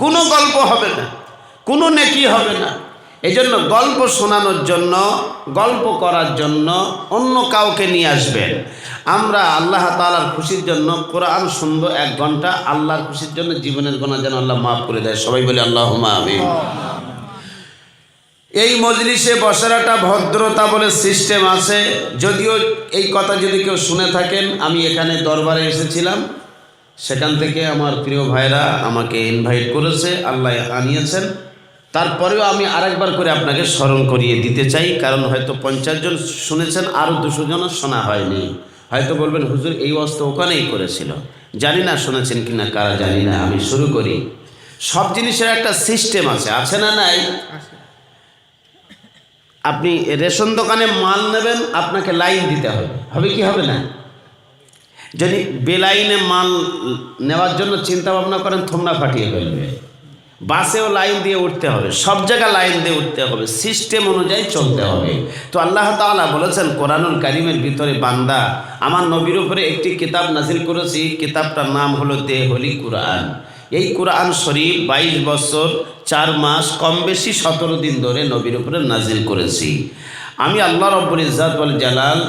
কোনো গল্প হবে না, কোনো নেকি হবে না। এই জন্য গল্প শোনানোর জন্য, গল্প করার জন্য অন্য কাউকে নিয়ে আসবেন। আমরা আল্লাহ তাআলার খুশির জন্য কোরআন শুনবো 1 ঘন্টা, আল্লাহর খুশির জন্য জীবনের গুনাহ যেন আল্লাহ মাফ করে দেয়। সবাই বলি আল্লাহুম্মা আমিন। এই মজলিসে বসার একটা ভদ্রতা বলে সিস্টেম আছে। যদিও এই কথা যদি কেউ শুনে থাকেন, আমি এখানে দরবারে এসেছিলাম, সেখান থেকে আমার প্রিয় ভাইরা আমাকে ইনভাইট করেছে, আল্লাহ আনিয়েছেন। তারপরেও আমি আরেকবার করে আপনাকে স্মরণ করিয়ে দিতে চাই, কারণ হয়তো 50 জন শুনেছেন, আরও 200 জন শোনা হয়নি। হয়তো বলবেন হুজুর এই অবস্থা ওখানেই করেছিল, জানি না শুনেছেন কিনা কারা, জানি না। আমি শুরু করি। সব জিনিসের একটা সিস্টেম আছে, আছে না নাই? আপনি রেশন দোকানে মাল নেবেন, আপনাকে লাইন দিতে হবে, হবে কি হবে না? যদি বেলাইনে মাল নেওয়ার জন্য চিন্তা ভাবনা করেন, থমনা ফাটিয়ে ফেলবে। বাসেও লাইন দিয়ে উঠতে হবে, সব জায়গায় লাইন দিয়ে উঠতে হবে, সিস্টেম অনুযায়ী চলতে হবে। তো আল্লাহ তাআলা বলেছেন কোরআনুল কারীমের ভিতরে, বান্দা আমার নবীর উপরে একটি কিতাব নাজিল করেছি, কিতাবটার নাম হলো দে হোলি কুরআন। এই কুরআন শরীফ 22 বছর 4 মাস কম বেশি 17 দিন ধরে নবীর উপরে নাজিল করেছি। আমি আল্লাহ রব্বুল ইজ্জত ওয়াল জালাল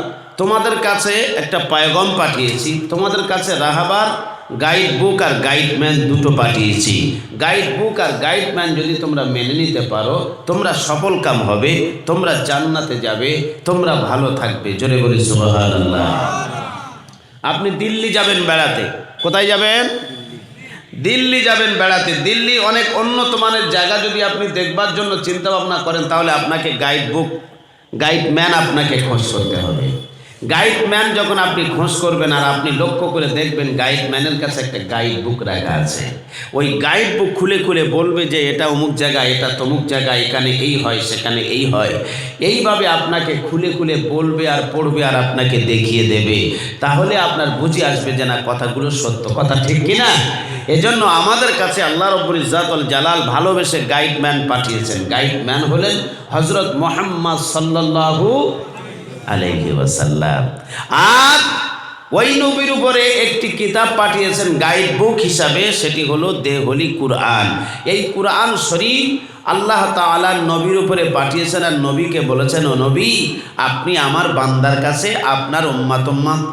তোমাদের কাছে একটা পয়গম পাঠিয়েছি, তোমাদের কাছে রাহাবার গাইড বুক আর গাইডম্যান দুটো পাঠিয়েছি। গাইড বুক আর গাইডম্যান যদি তোমরা মেনে নিতে পারো, তোমরা সফল কাম হবে, তোমরা জান্নাতে যাবে, তোমরা ভালো থাকবে। জোরে বলি সুবহানাল্লাহ। আপনি দিল্লি যাবেন বেড়াতে, কোথায় যাবেন? দিল্লি যাবেন বেড়াতে। দিল্লি অনেক উন্নত মানের জায়গা যদি আপনি দেখবার জন্য চিন্তা ভাবনা করেন, তাহলে আপনাকে গাইড বুক, গাইডম্যান আপনাকে খোঁজ করতে হবে। গাইডম্যান যখন আপনি খোঁজ করবেন আর আপনি লক্ষ্য করে দেখবেন গাইডম্যানের কাছে একটা গাইড বুক রাখা আছে, ওই গাইড বুক খুলে খুলে বলবে যে এটা অমুক জায়গা, এটা তমুক জায়গা, এখানে এই হয়, সেখানে এই হয়। এইভাবে আপনাকে খুলে খুলে বলবে আর পড়বে আর আপনাকে দেখিয়ে দেবে। তাহলে আপনার বুঝে আসবে যে না, কথাগুলো সত্য কথা, ঠিক কিনা? এজন্য আমাদের কাছে আল্লাহ রব্বুল ইজ্জত ওয়াল জালাল ভালোবেসে গাইডম্যান পাঠিয়েছেন। গাইডম্যান হলেন হযরত মুহাম্মদ সাল্লাল্লাহু আলাইহি ওয়াসাল্লাম। আর ওই নবীর উপরে একটি কিতাব পাঠিয়েছেন গাইড বুক হিসাবে, সেটি হলো দে হোলি কুরআন। এই কুরআন শরীফ আল্লাহ তাআলা নবীর উপরে পাঠিয়েছেন আর নবীকে বলেছেন, ও নবী, আপনি আমার বান্দার কাছে, আপনার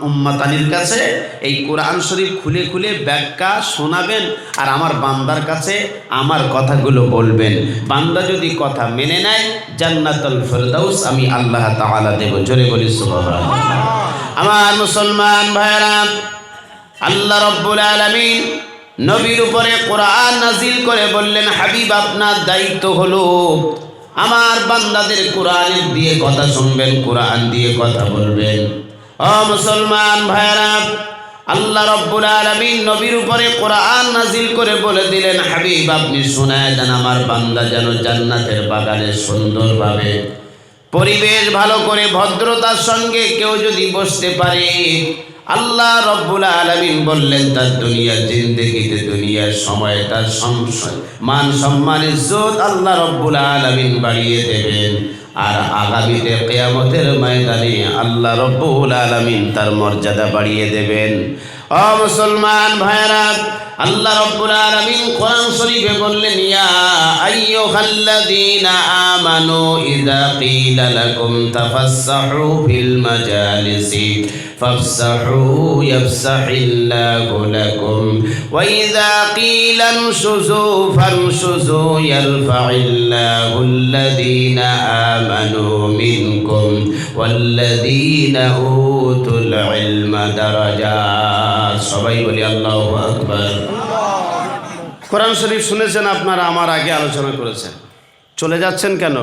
উম্মাতানির কাছে এই কুরআন শরীফ খুলে খুলে ব্যাখ্যা শোনাবেন আর আমার বান্দার কাছে আমার কথাগুলো বলবেন। বান্দা যদি কথা মেনে নেয়, জান্নাতুল ফেরদাউস আমি আল্লাহ তাআলা দেব। জোরে বলি সুবহানাল্লাহ। আমার মুসলমান ভাইরা, আল্লাহ রাব্বুল আলামিন নবীর উপরে কোরআন নাজিল করে বললেন, হাবিব আপনার দায়িত্ব হলো আমার বান্দাদের কোরআন দিয়ে কথা শুনবেন, কোরআন দিয়ে কথা বলবেন। ও মুসলমান ভাইরা, আল্লাহ রাব্বুল আলামিন নবীর উপরে কোরআন নাজিল করে বলে দিলেন, হাবিব আপনি শোনায় দেন আমার বান্দা যেন জান্নাতের বাগানে সুন্দরভাবে পরিবেশ ভালো করে ভদ্রতার সঙ্গে কেউ যদি বসতে পারে, আল্লাহ রব্বুল আলামিন বললেন তার দুনিয়ার জিন্দেগিতে, দুনিয়ার সময় তার মান সম্মান ইজ্জত আল্লাহ রব্বুল আলামিন বাড়িয়ে দেবেন। আর আগামীতে কিয়ামতের ময়দানে আল্লাহ রব্বুল আলামিন তার মর্যাদা বাড়িয়ে দেবেন। ও মুসলমান ভাইরা, আল্লাহ রব্বুল আলামিন কোরআন শরীফে বললেন, ইয়া আইয়ুহাল্লাযীনা আমানু ইযা ক্বিলা লাকুম তাফাসসাহু ফিল মাজালিসি ফাফসাহু ইয়াফসাহিল্লাহু লাকুম ওয়া ইযা ক্বিলা আনশুযু ফানশুযু ইয়ারফা'িল্লাহুল্লাযীনা আমানু মিনকুম ওয়াল্লাযীনা উতুল ইলমা দারাজাত। সবাই বলি আল্লাহু আকবার। কোরআন শরীফ শুনেছেন আপনারা, আমার আগে আলোচনা করেছেন, চলে যাচ্ছেন কেন?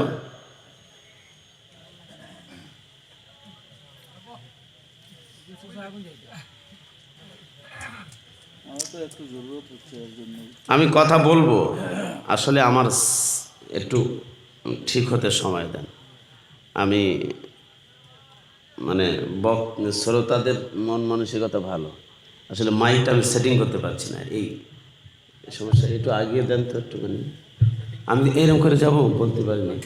আমি কথা বলবো, আসলে আমার একটু ঠিক হতে সময় দেন। আমি মানে শ্রোতাদের মন মানসিকতা ভালো, আসলে মাইকটা আমি সেটিং করতে পারছি না, এই সমস্যা। একটু আগিয়ে দেন তো একটুখানি, আমি এরকম করে যাব বলতে পারিনি,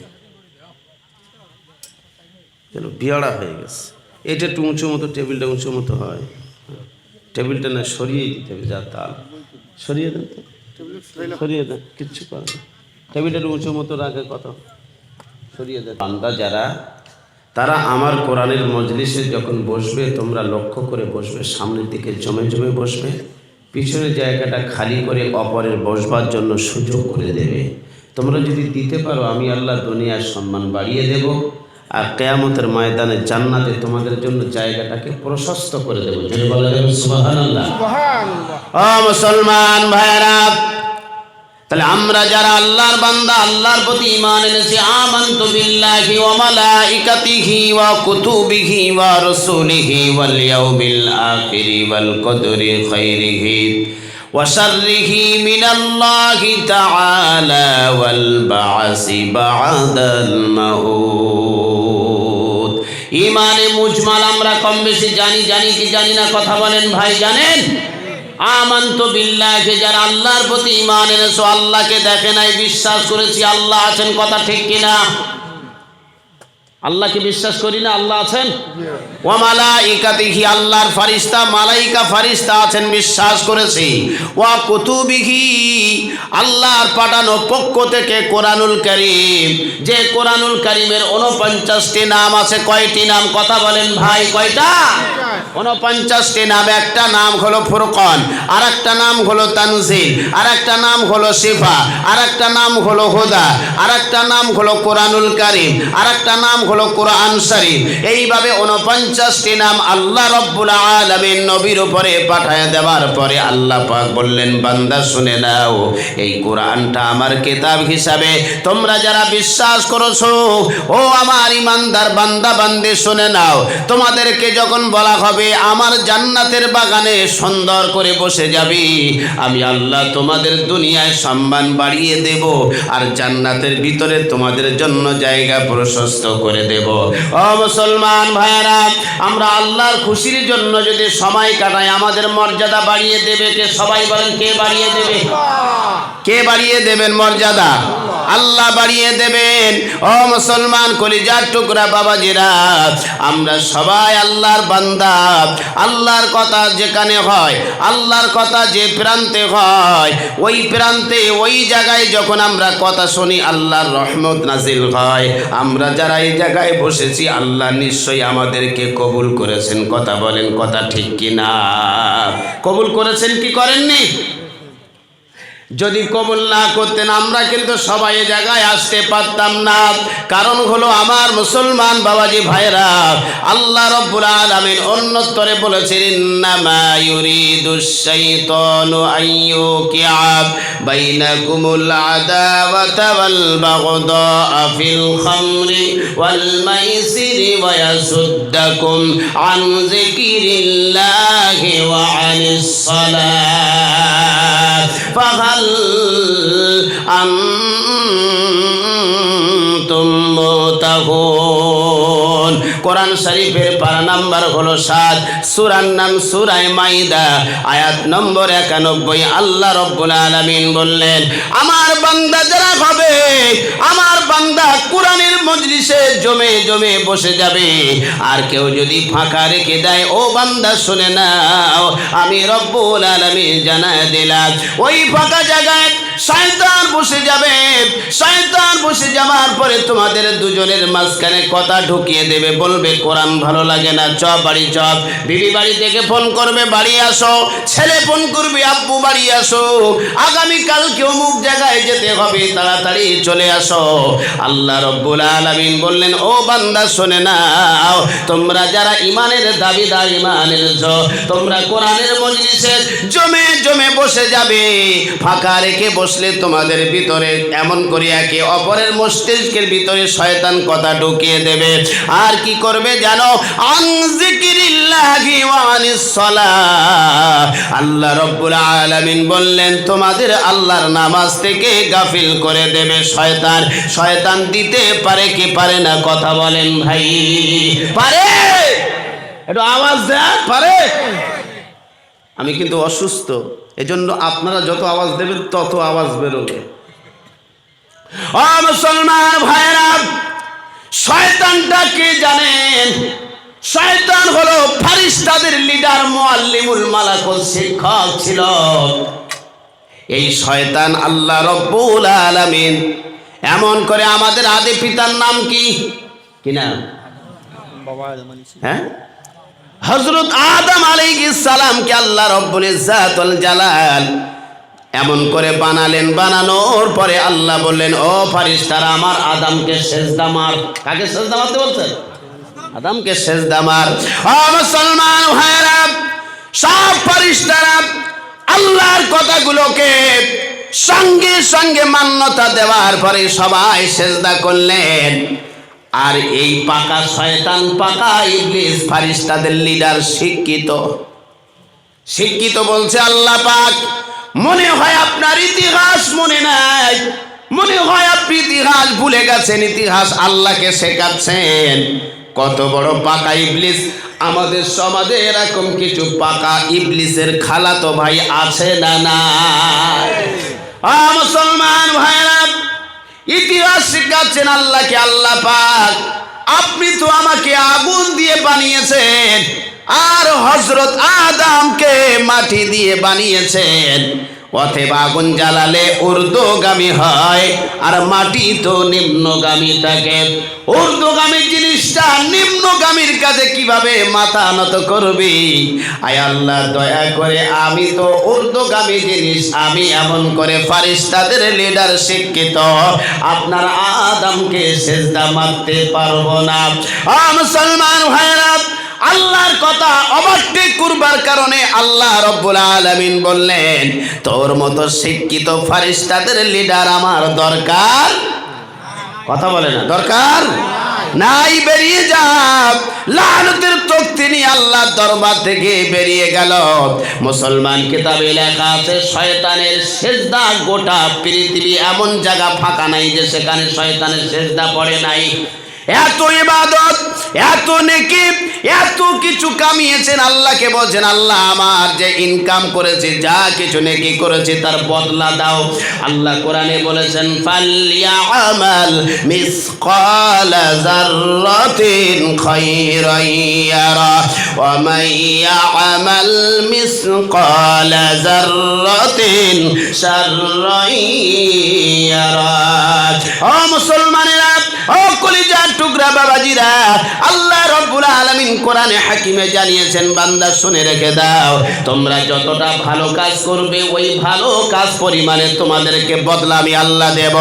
যেন বিয়াড়া হয়ে গেছে। এটা একটু উঁচু মতো, টেবিলটা উঁচু মতো হয়, টেবিলটা না সরিয়ে দিতে হবে, যা তাল সরিয়ে দেন তো। সরিয়ে দেন, কিচ্ছু করে না। টেবিলের উঁচু মতো রাখে কত, সরিয়ে দেন। বান্দা যারা, তারা আমার কোরআনের মজলিসে যখন বসবে তোমরা লক্ষ্য করে বসবে, সামনের দিকে জমে জমে বসবে, পিছনের জায়গাটা খালি করে অপরের বসবার জন্য সুযোগ করে দেবে। তোমরা যদি দিতে পারো আমি আল্লাহ দুনিয়ার সম্মান বাড়িয়ে দেব, আর কিয়ামতের ময়দানে জান্নাতে তোমাদের জন্য জায়গাটাকে প্রশস্ত করে দেব। যদি বলা যাবে সুবহানাল্লাহ। ও মুসলমান ভাইরা, তাহলে আমরা যারা আল্লাহর বান্দা, আল্লাহর প্রতি ঈমান এনেছি, আমানতু বিল্লাহি ওয়া মালাইকাতিহি ওয়া কুতুবিহি ওয়া রাসূলিহি ওয়াল ইয়াউমিল আখিরি ওয়াল কদরি খাইরিহি ওয়া শাররিহি মিনাল্লাহি তাআলা ওয়াল বা'সি বা'দাল মাউত। ঈমানে মুজমাল আমরা কম বেশি জানি কি জানি না? কথা বলেন ভাই, জানেন? আমানতু বিল্লাহি, যারা আল্লাহর প্রতি ঈমান এনেছো, আল্লাহকে দেখে নাই, বিশ্বাস করেছি আল্লাহ আছেন, কথা ঠিক কিনা? আল্লাহকে বিশ্বাস করি না আল্লাহ আছেন? ওয়া মালাইকাতিহি, আল্লাহর ফারিস্তা, মালাইকা ফারিস্তা আছেন, বিশ্বাস করেছি। ওয়া কুতুবিহি, আল্লাহর পাঠানো পক্ষ থেকে কোরআনুল কারীম, যে কোরআনুল কারীমের 49টি নাম আছে। কয়টি নাম? কথা বলেন ভাই, কয়টা? 49টি নাম। একটা নাম হলো ফুরকান, আর একটা নাম হলো তানজিল, আর একটা নাম হলো শিফা, আর একটা নাম হলো হুদা, আর একটা নাম হলো কোরআনুল কারীম, আর একটা নাম হলো কোরআন শরীফ। এইভাবে 49টি নাম আল্লাহ রব্বুল আলামিন নবীর উপরে পাঠায় দেওয়ার পরে আল্লাহ পাক বললেন, বান্দা শুনে নাও, এই কোরআনটা আমার কিতাব হিসাবে তোমরা যারা বিশ্বাস করেছো, ও আমার ইমানদার বান্দা বান্দী শুনে নাও, তোমাদেরকে যখন বলা হবে আমার জান্নাতের বাগানে সুন্দর করে বসে যাবি, আমি আল্লাহ তোমাদের দুনিয়ায় সম্মান বাড়িয়ে দেব, আর জান্নাতের ভিতরে তোমাদের জন্য জায়গা প্রশস্ত করে দেব। ও মুসলমান ভাইয়েরা, আমরা আল্লাহর খুশির জন্য যদি সময় কাটাই, আমাদের মর্যাদা বাড়িয়ে দেবে কে? সবাই বলেন, কে বাড়িয়ে দেবে? কে বাড়িয়ে দেবেন মর্যাদা? আল্লাহ বাড়িয়ে দেবেন। ও মুসলমান কলিজার টুকরা বাবাজিরা, আমরা সবাই আল্লাহর বান্দা। আল্লাহর কথা যেখানে হয়, আল্লাহর কথা যে প্রান্তে হয়, ওই প্রান্তে ওই জায়গায় যখন আমরা কথা শুনি আল্লাহর রহমত নাজিল হয়। আমরা যারা এই জায়গায় বসেছি আল্লাহ নিশ্চয়ই আমাদেরকে কবুল করেছেন। কথা বলেন, কথা ঠিক কিনা? কবুল করেছেন কি করেননি? যদি কবুল না করতেন আমরা কিন্তু সবাই এ জায়গায় আসতে পারতাম না। কারণ হলো আমার মুসলমান বাবাজি ভাইরা, আল্লাহ রব্বুল আলামিন অন্যত্তরে বলেছেন, ইন্নামা ইউরিদুশ শাইতানু আইয়ুকিআ বাইনাকুমুল আদাওয়াতা ওয়াল বাগদা ফিল খামরি ওয়াল মাইসিরি ওয়া ইয়াসুদ্দাকুম আন যিকিরিল্লাহি ওয়া আনিস সালাত ফাহাল আনতুম মুতাকুন। কোরআন শরীফের পারা নাম্বার হলো 7, সূরার নাম সূরা মাইদা, আয়াত নম্বর 91। আল্লাহ রব্বুল আলামিন বললেন, আমার বান্দা যারা হবে, আমার বান্দা কোরআনের মজলিসে জমে জমে বসে যাবে, আর কেউ যদি ফাঁকা রেখে দেয়, ও বান্দা শুনে নাও, আমি রব্বুল আলামিন জানায় দিলাম, ওই ফাঁকা জায়গায় শয়তান বসে যাবে। শয়তান বসে যাওয়ার পরে তোমাদের দুজনের মাঝখানে কথা ঢুকিয়ে দেবে, বলবে কোরআন ভালো লাগে না, চ বাড়ি চ। বিবি বাড়ি থেকে ফোন করবে, বাড়ি আসো। ছেলে ফোন করবে, আব্বু বাড়ি আসো, আগামীকালকে অমুক জায়গায় যেতে হবে, তাড়াতাড়ি চলে আসো। আল্লাহ রব্বুল আলামিন বললেন, ও বান্দা শুনে নাও, তোমরা যারা ইমানের দাবিদার, ইমানের তোমরা কোরআনের মজলিসে জমে জমে বসে যাবে, ফাঁকা রেখে বসলে তোমাদের ভিতরে এমন করে একে অপরের মস্তিষ্কের ভিতরে শয়তান কথা ঢুকিয়ে দেবে। আর কি করবে জানো? আন যিকিরিল্লাহি ওয়া আনিস সালাহ। আল্লাহ রব্বুল আলামিন বললেন, তোমাদের আল্লাহর নামাজ থেকে গাফিল করে দেবে শয়তান। শয়তান দিতে পারে কি পারে না? কথা বলেন ভাই, পারে? একটু আওয়াজ দেন, পারে? আমি কিন্তু অসুস্থ, এজন্য আপনারা যত আওয়াজ দেবেন তত আওয়াজ বেরোবে। ও মুসলমান ভাইরা, শয়তানটা কে জানেন? শয়তান হলো ফেরেশতাদের লিডার, মুআল্লিমুল মালাকুল, শিক্ষক ছিল। এই শয়তান আল্লাহ রব্বুল আলামিন এমন করে আমাদের আদি পিতার নাম কি নাম? হ্যাঁ, হযরত আদম আলাইহিস সালামকে আল্লাহ রব্বুল ইজ্জাত ওয়াল জালাল এমন করে বানালেন। বানানোর পরে আল্লাহ বললেন, ও ফারিস্তারা, আমার আদমকে সেজদা মার। কাকে সেজদা মারতে বলছেন? আদমকে সেজদা মার। ও মুসলমান ভাইরা, সব ফারিস্তারা আল্লাহর কথাগুলোকে সঙ্গে সঙ্গে মান্যতা দেওয়ার পরে সবাই সেজদা করলেন। আর এই পাকা শয়তান, পাকা ইবলিস, ফারিস্তাদের লিডার শিক্ষিত বলছে, আল্লাহ পাক, মনে হয় আপনার ইতিহাস মনে নাই, মনে হয় আপনি ইতিহাস ভুলে গেছেন, ইতিহাস আল্লাহকে শেখাচ্ছেন। কত বড় পাকা ইবলিস! আমাদের সমাজে এরকম কিছু পাকা ইবলিসের খালাতো ভাই আছে না নাই? মুসলমান ভাইরা, ইতিহাস শেখাচ্ছেন আল্লাহকে। আল্লাহ পাক, আপনি তো আমাকে আগুন দিয়ে বানিয়েছেন আর হযরত আদমকে মাটি দিয়ে বানিয়েছেন। অতএব আগুন জ্বালালে ঊর্ধ্বগামী হয় আর মাটি তো নিম্নগামী থাকে। ঊর্ধ্বগামী জিনিসটা নিম্নগামীর কাছে কিভাবে মাথা নত করবি? আয় আল্লাহ, দয়া করে, আমি তো ঊর্ধ্বগামী জিনিস, আমি এমন করে ফারিস্তাদের লিডার শিক্ষিত, আপনার আদমকে সেজদা মারতে পারবো না। মুসলমান ভাইরা, আল্লাহর কথা অবাধ্য করবার কারণে আল্লাহ রব্বুল আলামিন বললেন, তোর মতো শিক্ষিত ফারিস্তাদের লিডার আমার দরকার। কথা বলে না, দরকার নাই, বেরিয়ে যা। লানতের তখ্তি নিয়ে আল্লাহর দরবার থেকে বেরিয়ে গেল। মুসলমান কিতাবে লেখা আছে, শয়তানের সেজদা গোটা পৃথিবী এমন জায়গা ফাঁকা নাই যে সেখানে শয়তানের সেজদা পড়ে নাই। এত ইবাদত, এত নেকি, এত কিছু কামিয়েছেন। আল্লাহকে বলছেন, আল্লাহ, আমার যে ইনকাম করেছে, যা কিছু নেকি করেছে, তার বদলা দাও। আল্লাহ কোরআনে বলেছেন, ফালইয়ামাল মিসকালা যাররাতিন খায়রান ইয়ারা ওয়া মান ইয়ামাল মিসকালা যাররাতিন শাররান ইয়ারা। ও মুসলমানেরা, ও কলিজার টুকরা বাবাজিরা, আল্লাহ রব্বুল আলামিন কোরআনে হাকিমে জানিয়েছেন, বান্দা শুনে রেখে দাও, তোমরা যতটা ভালো কাজ করবে ওই ভালো কাজ পরিমাণে তোমাদেরকে বদলা আমি আল্লাহ দেব।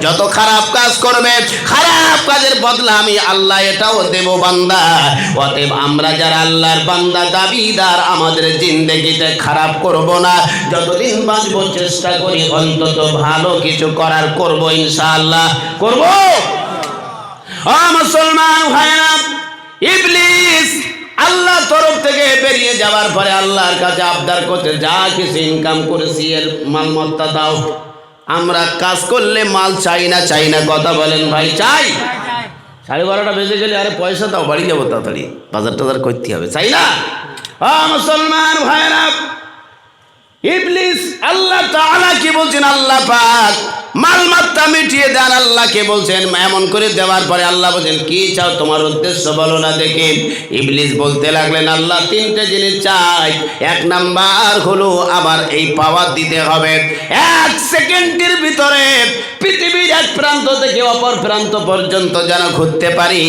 যত খারাপ কাজ করবে, খারাপ কাজের বদলা আমি আল্লাহ এটাও দেব বান্দা। অতএব আমরা যারা আল্লাহর বান্দা দাবিদার, আমাদের জিন্দেগিতে খারাপ করব না। যতদিন বাঁচবো চেষ্টা করি অন্তত ভালো কিছু করার, করব, ইনশাআল্লাহ করব। মুসলমান ভাইরা, ইবলিস আল্লাহ তরফ থেকে বেরিয়ে যাওয়ার পরে আল্লাহর কাছে আবদার করতে, যা কিছু ইনকাম করেছি এর মালমত্তা দাও। আমরা কাজ করলে মাল চাই না, চাই না, কথা বলেন ভাই, চাই? 12:30 বেজে গেলে, আরে পয়সা দাও, বাড়ি যাবো তাড়াতাড়ি, বাজার টাজার করতে হবে, চাই না? মুসলমান ভাইরা, ইবলিস আল্লাহ তাআলা কি বলছেন? আল্লাহ পাক মালমাত্তা মিটিয়ে দেন। আল্লাহকে বলছেন, এমন করে দেওয়ার পরে আল্লাহ বলছেন, কি চাও, তোমার উদ্দেশ্য বলো না দেখে। ইবলিস বলতে লাগলেন, আল্লাহ, 3টে জিনিস চাই। 1 নাম্বার হলো আমার এই পাওয়ার দিতে হবে। 1 সেকেন্ডের ভিতরে পৃথিবীর এক প্রান্ত থেকে অপর প্রান্ত পর্যন্ত যেন ঘুরতে পারি,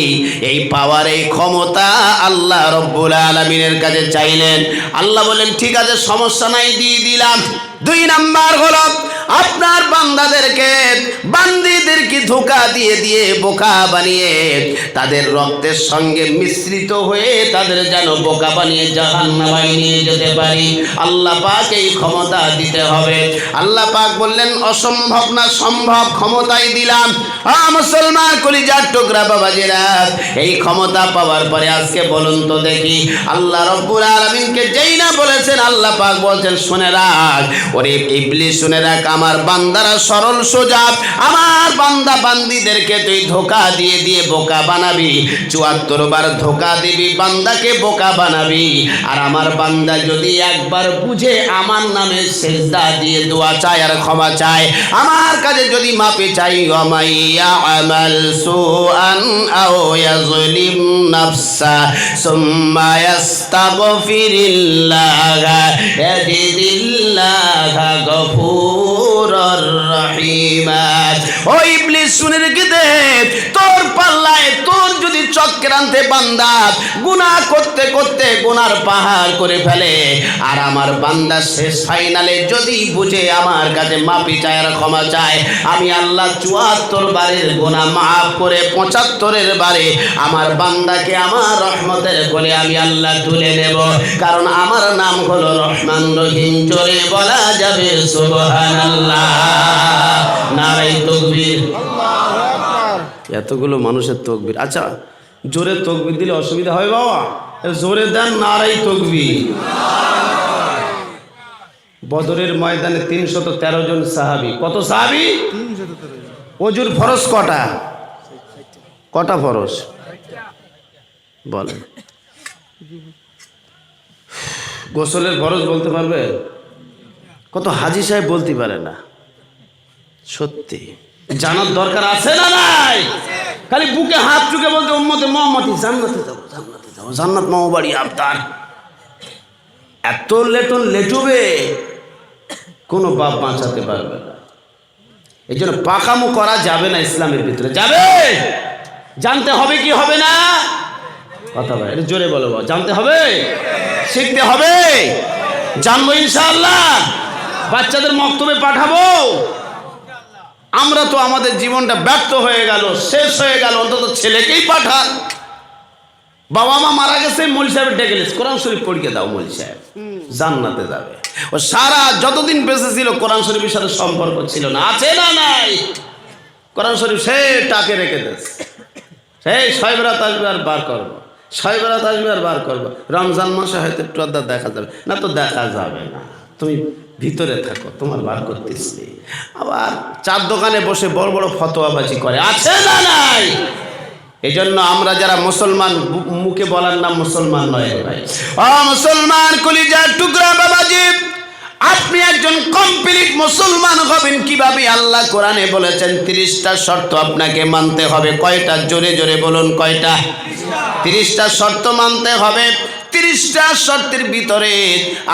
এই পাওয়ার, এই ক্ষমতা আল্লাহ রব্বুল আলামিনের কাছে চাইলেন। আল্লাহ বললেন, ঠিক আছে, সমস্যা নাই, দিয়ে দিলাম। 2 নাম্বার হলো, আপনার বান্দাদেরকে, বান্দীদেরকে ধোঁকা দিয়ে দিয়ে, বোকা বানিয়ে, তাদের রক্তের সঙ্গে মিশ্রিত হয়ে তাদের যেন বোকা বানিয়ে জাহান্নামে নিয়ে যেতে পারি। আল্লাহ পাক এই ক্ষমতা দিতে হবে। আল্লাহ পাক বললেন, অসম্ভব না, সম্ভব, ক্ষমতাই দিলাম। মুসলমান কলিজার টুকরা বাবাজিরা, এই ক্ষমতা পাওয়ার পরে আজকে বলুন তো দেখি, আল্লাহ রব্বুল আলামিনকে যেই না বলেছেন, আল্লাহ পাক বলছেন, শুনে রাখ, ওরে ইবলিস শুনে রাখ, আমার বান্দারা সরল সোজা, আমার বান্দা বান্দিদেরকে তুই ধোঁকা দিয়ে দিয়ে বোকা বানাবি, ৭৪ বার ধোঁকা দিবি, বান্দাকে বোকা বানাবি। আর আমার বান্দা যদি একবার বুঝে আমার নামে সিজদা দিয়ে দোয়া চায় আর ক্ষমা চায়, আমার কাছে যদি মাপে চাই, ওয়ামাইয়া আমাল সুআন আও ইয়াজলিম নাফসা সুম্মা ইয়াস্তাগফিরিল্লাহ ইয়াজিদিল্লাহ গফুরুর রহিমা। ও ইবলিস, শুনে রেখে দে, তোর পাল্লায়, তোর যদি চক্রান্তে বান্দা গুনাহ করতে করতে গুনার পাহাড় করে ফেলে, আর আমার বান্দা শেষ ফাইনালে যদি বুঝে আমার কাছে মাপি চায় আর ক্ষমা চায়, আমি আল্লাহ ৭৪ বারের গুনাহ মাফ করে ৭৫ বারে আমার বান্দাকে আমার রহমতের কোলে আমি আল্লাহ তুলে নেব। কারণ আমার নাম হলো রহমান রহিম। জোরে বলা যাবে সুবহানাল্লাহ, নারে তাকবীর। এতগুলো মানুষের তকবীর। আচ্ছা, জোরে তকবীর দিলে অসুবিধা হয় বাবা? জোরে দেন নারে তাকবীর। বদরের ময়দানে ৩১৩ জন সাহাবী। কত সাহাবী? ৩১৩। ওজুর ফরজ কটা? কটা ফরজ বলেন? গোসলের ফরজ বলতে পারবে? কত হাজি সাহেব বলতে পারে না। সত্যি জানার দরকার আছে না নাই? খালি বুকে হাত চুকে বলতে উম্মতে মুহাম্মাদি জান্নাতে যাবো, জান্নাতে যাবো, জান্নাত মামা বাড়ি আপনার। এত লেটুবে কোনো বাপ বাঁচাতে পারবে না। এই জন্য পাকামো করা যাবে না ইসলামের ভিতরে। যাবে, জানতে হবে কি হবে না? কথা ভাই এটা জোরে বলো, জানতে হবে, শিখতে হবে, জানবো ইনশাআল্লাহ। বাচ্চাদের মক্তবে পাঠাবো। আমরা তো আমাদের জীবনটা ব্যর্থ হয়ে গেল, শেষ হয়ে গেল, অন্তত ছেলেকেই পাঠান। বাবা মা মারা গেছে, মৌলভী সাহেব ডেকে গেছে, কোরআন শরীফ পড়িয়ে দাও, মৌলভী সাহেব জান্নাতে যাবে। ও সারা যতদিন বেঁচে ছিল কোরআন শরীফের সাথে সম্পর্ক ছিল না। আছে না নাই? কোরআন শরীফ সে টাকে রেখে দিয়েছে, সেই ৬ বেরাত আসবে আর বার করবো, ৬ বেরাত আসবে আর বার করবো। রমজান মাসে হয়তো একটু আধা দেখা যাবে, না তো দেখা যাবে না। তুমি ভিতরে থাকো, তোমার বার করতেছি। আবার চার দোকানে বসে বড় বড় ফতোয়াবাজি করে। আছে না নাই? এই জন্য আমরা যারা মুসলমান, মুখে বলার নাম মুসলমান নয় ভাই। ও মুসলমান কলিজার টুকরা বাবাজি, আপনি একজন কমপ্লিট মুসলমান হবেন কিভাবে? আল্লাহ কোরআনে বলেছেন 30টা শর্ত আপনাকে মানতে হবে। কয়টা? জোরে জোরে বলুন, কয়টা? 30টা শর্ত মানতে হবে। 30টা শর্তের ভিতরে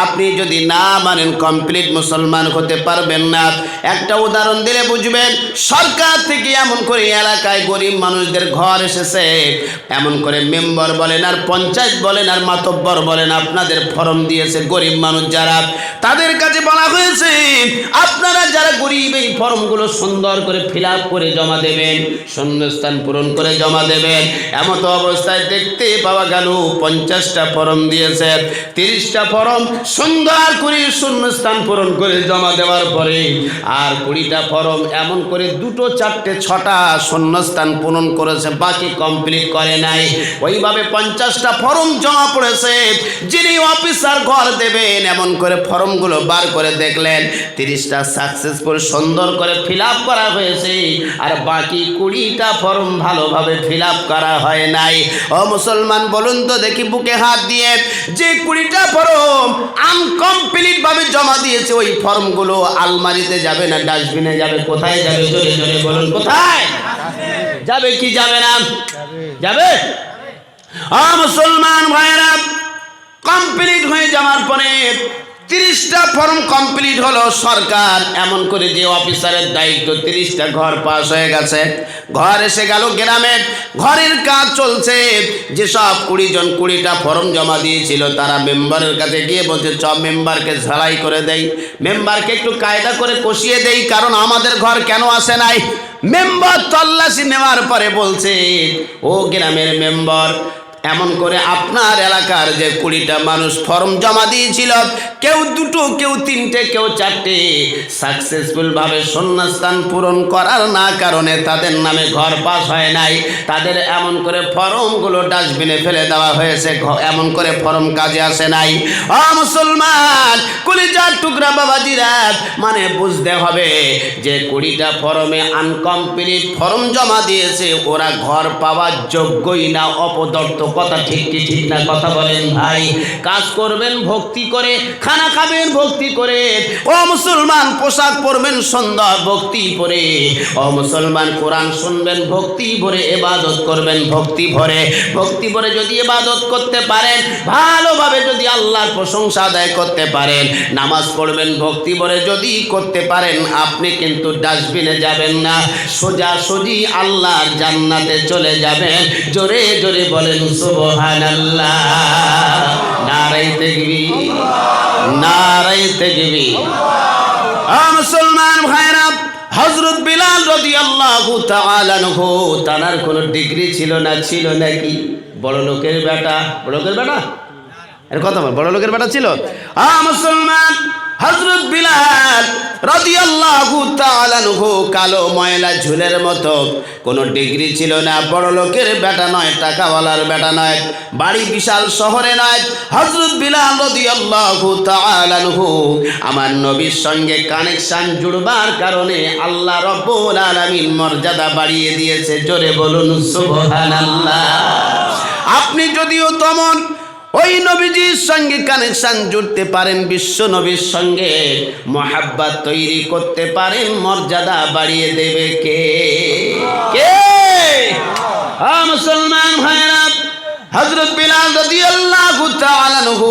আপনি যদি না মানেন কমপ্লিট মুসলমান হতে পারবেন না। একটা উদাহরণ দিলে বুঝবেন। সরকার থেকে এমন করে এলাকায় গরিব মানুষদের ঘর এসেছে, এমন করে মেম্বার বলেন আর পঞ্চায়েত বলেন আর মাতব্বর বলেন, আপনাদের ফর্ম দিয়েছে। গরিব মানুষ যারা, তাদের কাছে বলা হয়েছে আপনারা যারা গরিব এই ফর্মগুলো সুন্দর করে ফিল আপ করে জমা দেবেন, শূন্যস্থান পূরণ করে জমা দেবেন। এমতো অবস্থায় দেখতে পাওয়া গেল 50টা ফর্ম দিয়েছে, 30টা ফর্ম সুন্দর করে শূন্যস্থান পূরণ করে জমা দেওয়ার পরে আর 20টা ফর্ম এমন করে 2, 4, 6টা শূন্যস্থান পূরণ করেছে, বাকি কমপ্লিট করে নাই। ওইভাবে 50টা ফর্ম জমা পড়েছে। যিনি অফিসার ঘর দেবেন এমন করে ফর্মগুলো বার করে দেখলেন 30টা সাকসেসফুল সুন্দর করে ফিল আপ করা হয়েছে, আর বাকি 20টা ফর্ম ভালোভাবে ফিল আপ করা হয় নাই। ও মুসলমান বলুন তো দেখি বুকে হাত দিয়ে, যে 20টা ফর্ম আনকমপ্লিট ভাবে জমা দিয়েছে, ওই ফর্মগুলো আলমারিতে যাবে না ডাস্টবিনে যাবে? কোথায় যাবে? জোরে জোরে বলুন, কোথায় যাবে? কি যাবে না? যাবে। ও মুসলমান ভাইরা, কমপ্লিট হয়ে যাওয়ার পরে 30টা ফর্ম কমপ্লিট হলো। সরকার এমন করে যে অফিসারের দায়িত্ব, 30টা ঘর পাস হয়ে গেছে, ঘর এসে গেল গ্রামে, ঘরের কাজ চলছে। যেসব 20 জন 20টা ফর্ম জমা দিয়েছিল, তারা মেম্বারের কাছে গিয়ে বলছে, সব মেম্বারকে ঝালাই করে দেই, মেম্বারকে একটু কায়দা করে কষিয়ে দেই, কারণ আমাদের ঘর কেন আসে নাই? মেম্বার তল্লাশি নেওয়ার পরে বলছে, ও গ্রামের মেম্বার, এমন করে আপনার এলাকার যে 20টা মানুষ ফর্ম জমা দিয়েছিল, কেউ 2টো, কেউ 3টে, কেউ 4টে, সাকসেসফুলভাবে শূন্যস্থান পূরণ করার না কারণে তাদের নামে ঘর পাস হয় নাই। তাদের এমন করে ফর্মগুলো ডাস্টবিনে ফেলে দেওয়া হয়েছে, এমন করে ফর্ম কাজে আসে নাই। ও মুসলমান, কলিজার টুকরা বাবাজিরা, মানে বুঝতে হবে যে 20টা ফর্মে আনকমপ্লিট ফর্ম জমা দিয়েছে, ওরা ঘর পাওয়ার যোগ্যই না, অপদর্থ। কথা ঠিক কি ঠিক না? কথা বলেন ভাই। কাজ করবেন ভক্তি করে, খানা খাবেন ভক্তি করে, ও মুসলমান পোশাক পরবেন সুন্দর ভক্তি পরে, ও মুসলমান কোরআন শুনবেন ভক্তি ভরে, ইবাদত করবেন ভক্তি ভরে। ভক্তি ভরে যদি ইবাদত করতে পারেন, ভালোভাবে যদি আল্লাহর প্রশংসা আদায় করতে পারেন, নামাজ পড়বেন ভক্তি ভরে যদি করতে পারেন, আপনি কিন্তু ডাস্টবিনে যাবেন না, সোজাসুজি আল্লাহর জান্নাতে চলে যাবেন। জোরে জোরে বলেন সুবহানাল্লাহ। নারায়ে তাকবীর, নারায়ে তাকবীর। মুসলমান ভাইরা, হযরত বিলাল রাদিয়াল্লাহু তাআলা আনহু, তার কোনো ডিগ্রি ছিল না, ছিল নাকি? বড় লোকের বেটা, বড় লোকের বেটা, এর কথা বল, বড় লোকের বেটা ছিল। মুসলমান হযরত বিলাল রাদিয়াল্লাহু তাআলা আনহু কালো ময়লা ঝুলের মতো, কোনো ডিগ্রি ছিল না, বড় লোকের বেটা নয়, টাকাওয়ালার বেটা নয়, বাড়ি বিশাল শহরে নয়। হযরত বিলাল রাদিয়াল্লাহু তাআলা আনহু আমার নবীর সঙ্গে কানেকশন জুড়বার কারণে আল্লাহ রাব্বুল আলামিন মর্যাদা বাড়িয়ে দিয়েছে। জোরে বলুন সুবহানাল্লাহ। আপনি যদিও তেমন ওই নবীজির সঙ্গে কানেকশন জুড়তে পারেন, বিশ্ব নবীর সঙ্গে মহাব্বত তৈরি করতে পারেন, মর্যাদা বাড়িয়ে দেবে কে? কে? মুসলমান ভাইরা, হযরত বিলাল রাদিয়াল্লাহু তাআলা আনহু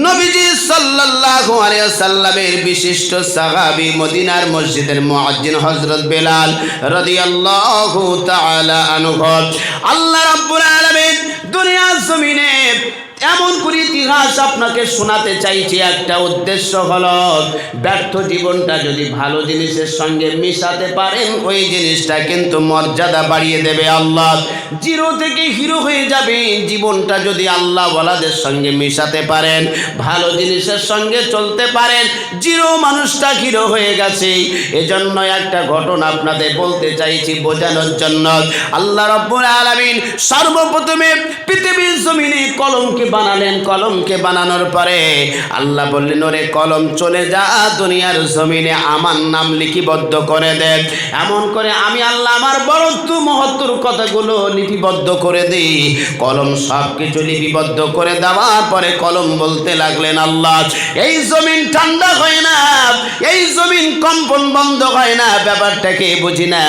নবীজি সাল্লাল্লাহু আলাইহি ওয়াসাল্লামের বিশিষ্ট সাহাবী, মদিনার মসজিদের মুয়াজ্জিন হযরত বিলাল রাদিয়াল্লাহু তাআলা আনহু। আল্লাহ রাব্বুল আলামিন দুনিয়ার জমিনে এমন করে ইতিহাস আপনাকে শোনাতে চাইছি, একটা উদ্দেশ্য হলো ব্যর্থ জীবনটা যদি ভালো জিনিসের সঙ্গে মিশাতে পারেন, ওই জিনিসটা কিন্তু মর্যাদা বাড়িয়ে দেবে আল্লাহ। জিরো থেকে হিরো হয়ে যাবে জীবনটা যদি আল্লাহ ওয়ালাদের সঙ্গে মিশাতে পারেন, ভালো জিনিসের সঙ্গে চলতে পারেন, জিরো মানুষটা হিরো হয়ে গেছে। এজন্য একটা ঘটনা আপনাদের বলতে চাইছি বোঝানোর জন্য। আল্লাহ রাব্বুল আলামিন সর্বপ্রথমে পৃথিবীর জমিনে কলমকে বানালেন। কলমকে বানানোর পরে আল্লাহ বললেন, ওরে কলম চলে যা, দুনিয়ার জমিনে আমার নাম লিপিবদ্ধ করে দে। এমন করে আমি আল্লাহ আমার বড়ত্ব মহত্বর কথাগুলো লিপিবদ্ধ করে দিই। কলম সব কিছু লিপিবদ্ধ করে দেওয়ার পরে কলম বলতে লাগলেন, আল্লাহ এই জমিন ঠান্ডা হয় না, এই জমিন কম্পন বন্ধ হয় না, ব্যাপারটাকে বুঝি না।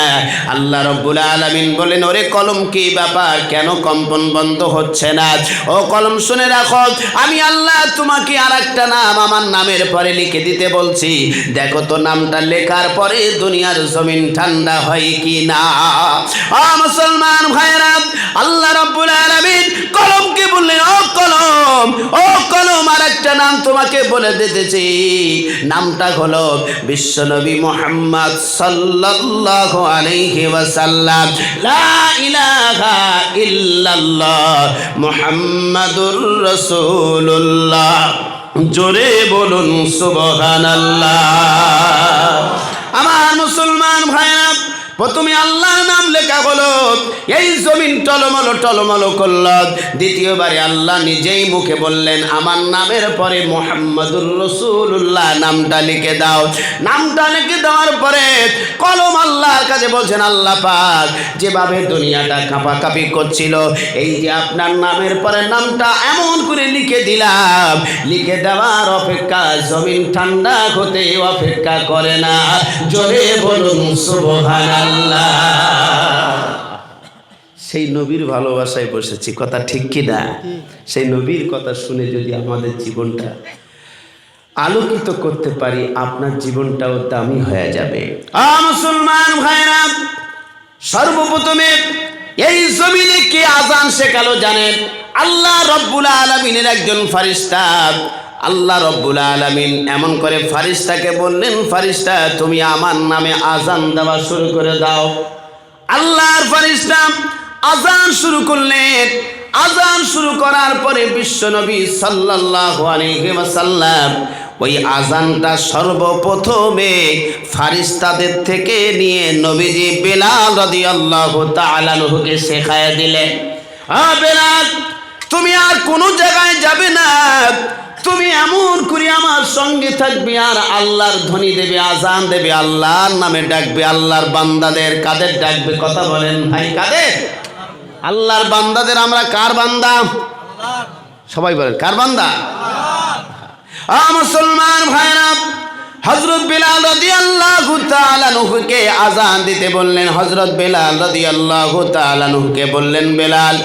আল্লাহ রাব্বুল আলামিন বলেন, ওরে কলম কি ব্যাপার, কেন কম্পন বন্ধ হচ্ছে না? ও কলম শুনে রাখো, আমি আল্লাহ তোমাকে আরেকটা নাম আমার নামের পরে লিখে দিতে বলছি, দেখো তো নামটা লেখার পরে দুনিয়ার জমিন ঠান্ডা হয় কি না। মুসলমান ভাইরা, আল্লাহ রাব্বুল আলামিন কলমকে বললেন, ও কলম, ও কলম, আরেকটা নাম তোমাকে বলে দিতেছি, নামটা হলো বিশ্বনবী মুহাম্মদ সাল্লাল্লাহু আলাইহি ওয়াসাল্লাম। লা ইলাহা ইল্লাল্লাহ মুহাম্মাদুর রাসূলুল্লাহ। জোরে বলুন সুবহানাল্লাহ। আমার মুসলমান ভাইরা, প্রথমে আল্লাহর নাম লেখা হলো, এই জমিন টলমলো টলমলো করল। দ্বিতীয়বারে আল্লাহ নিজেই মুখে বললেন, আমার নামের পরে মুহাম্মাদুর রাসূলুল্লাহ নামটা লিখে দাও। নামটা লিখে দেওয়ার পরে কলম আল্লাহর কাছে বলছেন, আল্লাহ পাক যেভাবে দুনিয়াটা কাঁপাকাঁপি করছিল, এই যে আপনার নামের পরে নামটা এমন করে লিখে দিলাম, লিখে দেওয়ার অপেক্ষা জমিন ঠান্ডা হতে অপেক্ষা করে না। জোরে বলুন সুবহানাল্লাহ। সেই নবীর ভালোবাসায় বসেছি, কথা ঠিক কি না? সেই নবীর কথা শুনে যদি আমাদের জীবনটা আলোকিত করতে পারি, আপনার জীবনটাও দামি হয়ে যাবে। মুসলমান ভাইরা, সর্বপ্রথমে এই জমিনে কে আযান শেখালো জানেন? আল্লাহ রাব্বুল আলামিনের একজন ফেরেশতা। আল্লাহ রাব্বুল আলামিন এমন করে ফেরেশতাকে বললেন, ফেরেশতা তুমি আমার নামে আযান দেওয়া শুরু করে দাও। আল্লাহর ফেরেশতা আযান শুরু করলেন। আজান শুরু করার পরে বিশ্বনবী সাল্লাল্লাহু আলাইহি ওয়াসাল্লাম ওই আজানটা সর্বপ্রথমে ফারিস্তাদের থেকে নিয়ে নবীজি বেলাল রাদিয়াল্লাহু তাআলা আনহুকে শেখায় দিলেন, বেলাল তুমি আর কোনো জায়গায় যাবে না, তুমি এমন করে আমার সঙ্গে থাকবে আর আল্লাহর ধ্বনি দেবে, আজান দেবে, আল্লাহর নামে ডাকবে, আল্লাহর বান্দাদের। কাদের ডাকবে কথা বলেন ভাই, কাদের? আল্লাহর বান্দাদের। আমরা কার বান্দা? সবাই বলেন কার বান্দা? মুসলমান ভাইরা, হযরত বেলাল রাদিয়াল্লাহু তাআলা আনহুকে আজান দিতে বললেন। হযরত বেলাল রাদিয়াল্লাহু তাআলা আনহুকে বললেন, বেলাল